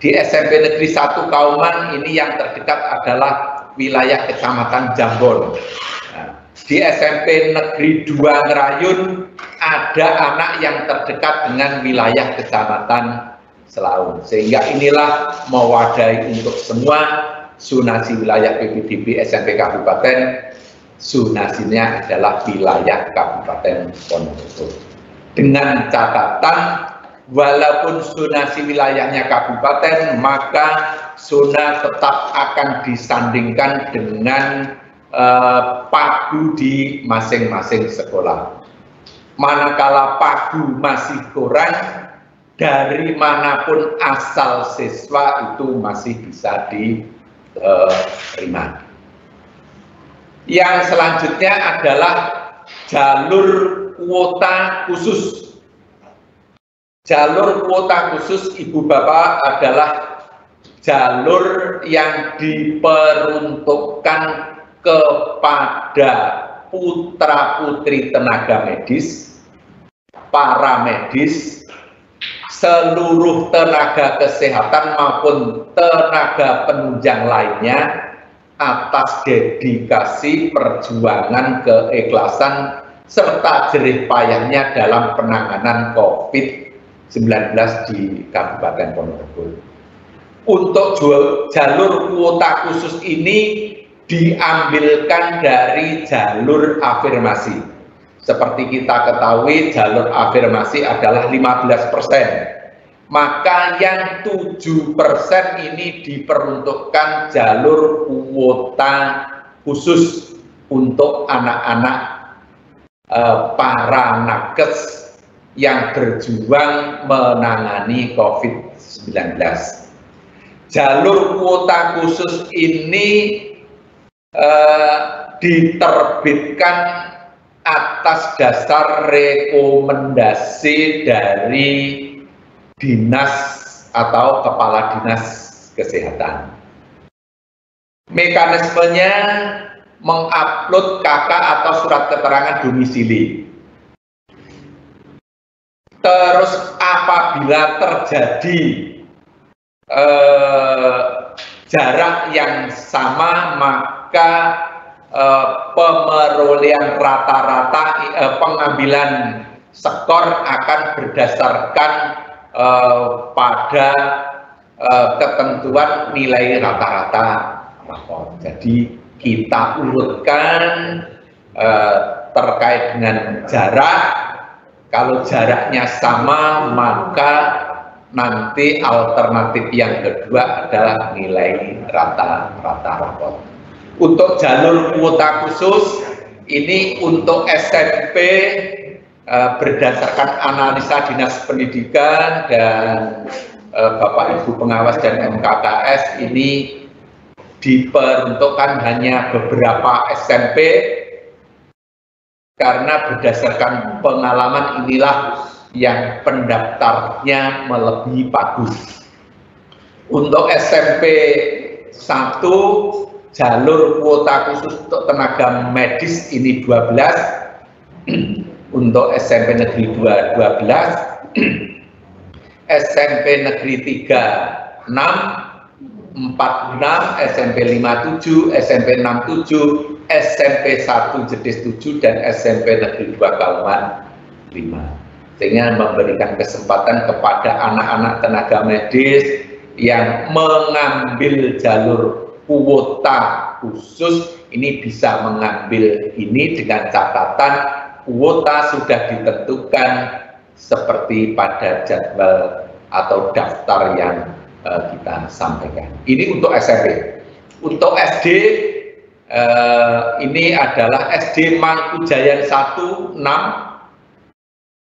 Di SMP Negeri 1 Kauman ini yang terdekat adalah wilayah Kecamatan Jambon. Nah, di SMP Negeri 2 Ngerayun ada anak yang terdekat dengan wilayah Kecamatan Selaun, sehingga inilah mewadahi untuk semua zonasi wilayah PPDB SMP Kabupaten. Zonasinya adalah wilayah Kabupaten Ponorogo. Dengan catatan, walaupun zonasi wilayahnya kabupaten, maka zona tetap akan disandingkan dengan pagu di masing-masing sekolah. Manakala pagu masih kurang, dari manapun asal siswa itu masih bisa diterima. Yang selanjutnya adalah jalur kuota khusus. Jalur kuota khusus Ibu Bapak adalah jalur yang diperuntukkan kepada putra-putri tenaga medis, para medis, seluruh tenaga kesehatan maupun tenaga penunjang lainnya atas dedikasi, perjuangan, keikhlasan, serta jerih payahnya dalam penanganan COVID-19 di Kabupaten Ponorogo. Untuk jalur kuota khusus ini diambilkan dari jalur afirmasi. Seperti kita ketahui, jalur afirmasi adalah 15%. Maka yang 7% ini diperuntukkan jalur kuota khusus untuk anak-anak para nakes yang berjuang menangani COVID-19. Jalur kuota khusus ini diterbitkan atas dasar rekomendasi dari dinas atau kepala dinas kesehatan. Mekanismenya mengupload KK atau surat keterangan domisili. Terus apabila terjadi jarak yang sama, maka pemerolehan rata-rata pengambilan skor akan berdasarkan pada ketentuan nilai rata-rata rapor. Jadi kita urutkan terkait dengan jarak. Kalau jaraknya sama, maka nanti alternatif yang kedua adalah nilai rata-rata rapor. Untuk jalur kuota khusus ini untuk SMP berdasarkan analisa Dinas Pendidikan dan Bapak Ibu Pengawas dan MKKS ini diperuntukkan hanya beberapa SMP karena berdasarkan pengalaman inilah yang pendaftarnya melebihi pagu. Untuk SMP 1 jalur kuota khusus untuk tenaga medis ini 12, untuk SMP Negeri 2 12, SMP Negeri 3 6, 46, SMP 57, SMP 67, SMP 1 Jetis 7 dan SMP Negeri 2 Kauman 5, sehingga memberikan kesempatan kepada anak-anak tenaga medis yang mengambil jalur kuota khusus ini bisa mengambil ini dengan catatan kuota sudah ditentukan seperti pada jadwal atau daftar yang kita sampaikan. Ini untuk SMP. Untuk SD ini adalah SD Mangkujayan 1 6,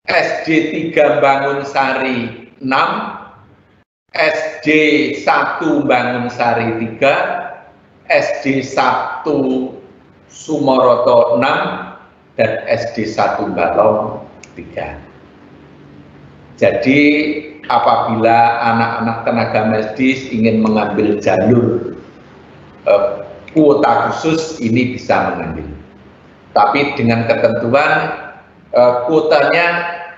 SD 3 Bangunsari 6, SD 1 Bangunsari 3, SD 1 Sumoroto 6, dan SD 1 Balong 3. Jadi apabila anak-anak tenaga medis ingin mengambil jalur kuota khusus ini bisa mengambil. Tapi dengan ketentuan kuotanya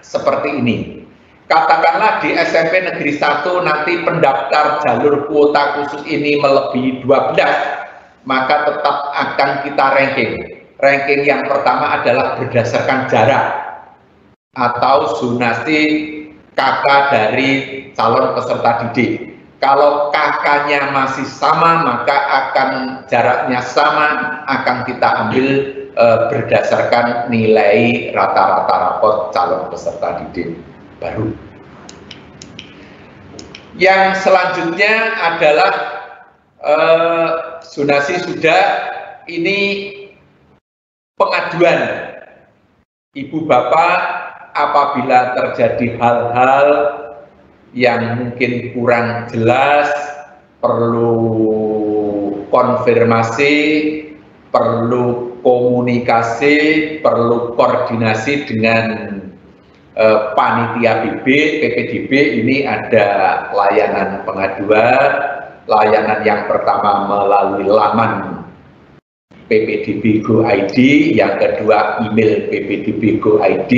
seperti ini. Katakanlah di SMP Negeri 1 nanti pendaftar jalur kuota khusus ini melebihi 12, maka tetap akan kita ranking. Ranking yang pertama adalah berdasarkan jarak atau zonasi kakak dari calon peserta didik. Kalau kakaknya masih sama, maka akan jaraknya sama, akan kita ambil berdasarkan nilai rata-rata rapor calon peserta didik baru. Yang selanjutnya adalah zonasi sudah, ini pengaduan ibu bapak apabila terjadi hal-hal yang mungkin kurang jelas, perlu konfirmasi, perlu komunikasi, perlu koordinasi dengan panitia PPDB. Ini ada layanan pengaduan. Layanan yang pertama melalui laman PPDB Go ID, yang kedua email PPDB Go ID,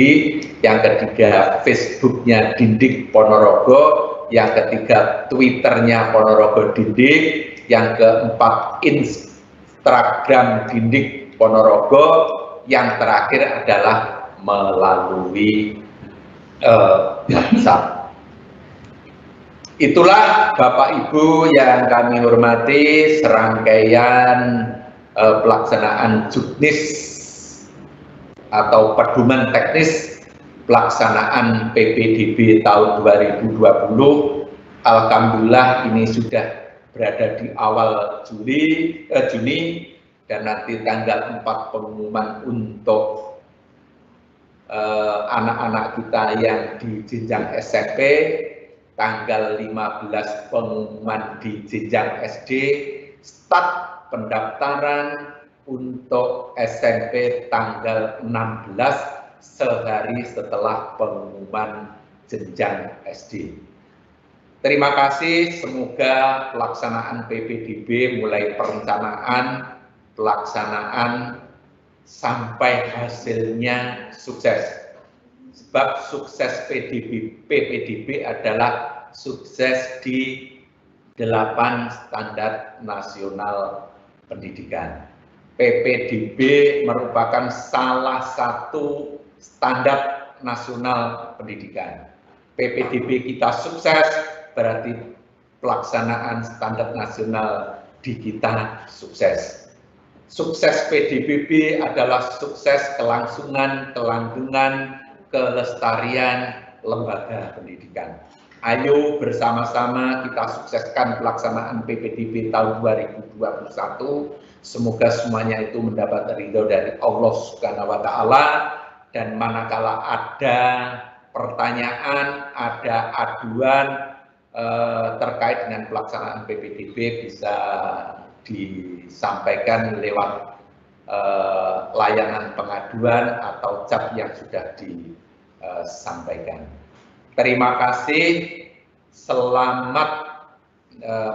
yang ketiga Facebooknya Dindik Ponorogo, yang ketiga Twitternya Ponorogo Dindik, yang keempat Instagram Dindik Ponorogo, yang terakhir adalah melalui WhatsApp. Itulah Bapak Ibu yang kami hormati, serangkaian pelaksanaan juknis atau pedoman teknis pelaksanaan PPDB tahun 2020. Alhamdulillah ini sudah berada di awal Juni, dan nanti tanggal 4 pengumuman untuk anak-anak kita yang di jenjang SMP, tanggal 15 pengumuman di jenjang SD, start pendaftaran untuk SMP tanggal 16 sehari setelah pengumuman jenjang SD. Terima kasih, semoga pelaksanaan PPDB mulai perencanaan, pelaksanaan sampai hasilnya sukses. Sebab sukses PPDB adalah sukses di 8 standar nasional pendidikan. PPDB merupakan salah satu standar nasional pendidikan. PPDB kita sukses, berarti pelaksanaan standar nasional di kita sukses. Sukses PPDB adalah sukses kelangsungan, kelanggengan, kelestarian lembaga pendidikan. Ayo bersama-sama kita sukseskan pelaksanaan PPDB tahun 2021. Semoga semuanya itu mendapat ridho dari Allah Subhanahu wa Ta'ala. Dan manakala ada pertanyaan, ada aduan terkait dengan pelaksanaan PPDB, bisa disampaikan lewat layanan pengaduan atau chat yang sudah disampaikan. Terima kasih, selamat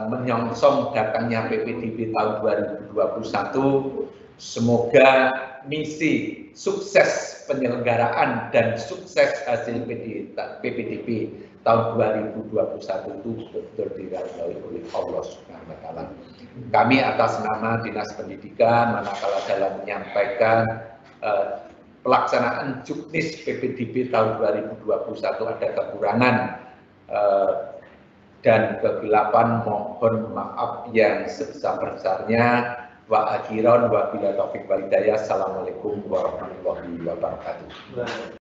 menyongsong datangnya PPDB tahun 2021. Semoga misi sukses penyelenggaraan dan sukses hasil PPDB tahun 2021 itu betul-betul diraih oleh Allah Subhanahu wa Ta'ala. Kami atas nama Dinas Pendidikan, manakala dalam menyampaikan pelaksanaan Juknis PPDB tahun 2021 ada kekurangan dan kegelapan, mohon maaf yang sebesar-besarnya. Wa akhiran wa bila taufiq wal hidayah. Assalamualaikum warahmatullahi wabarakatuh.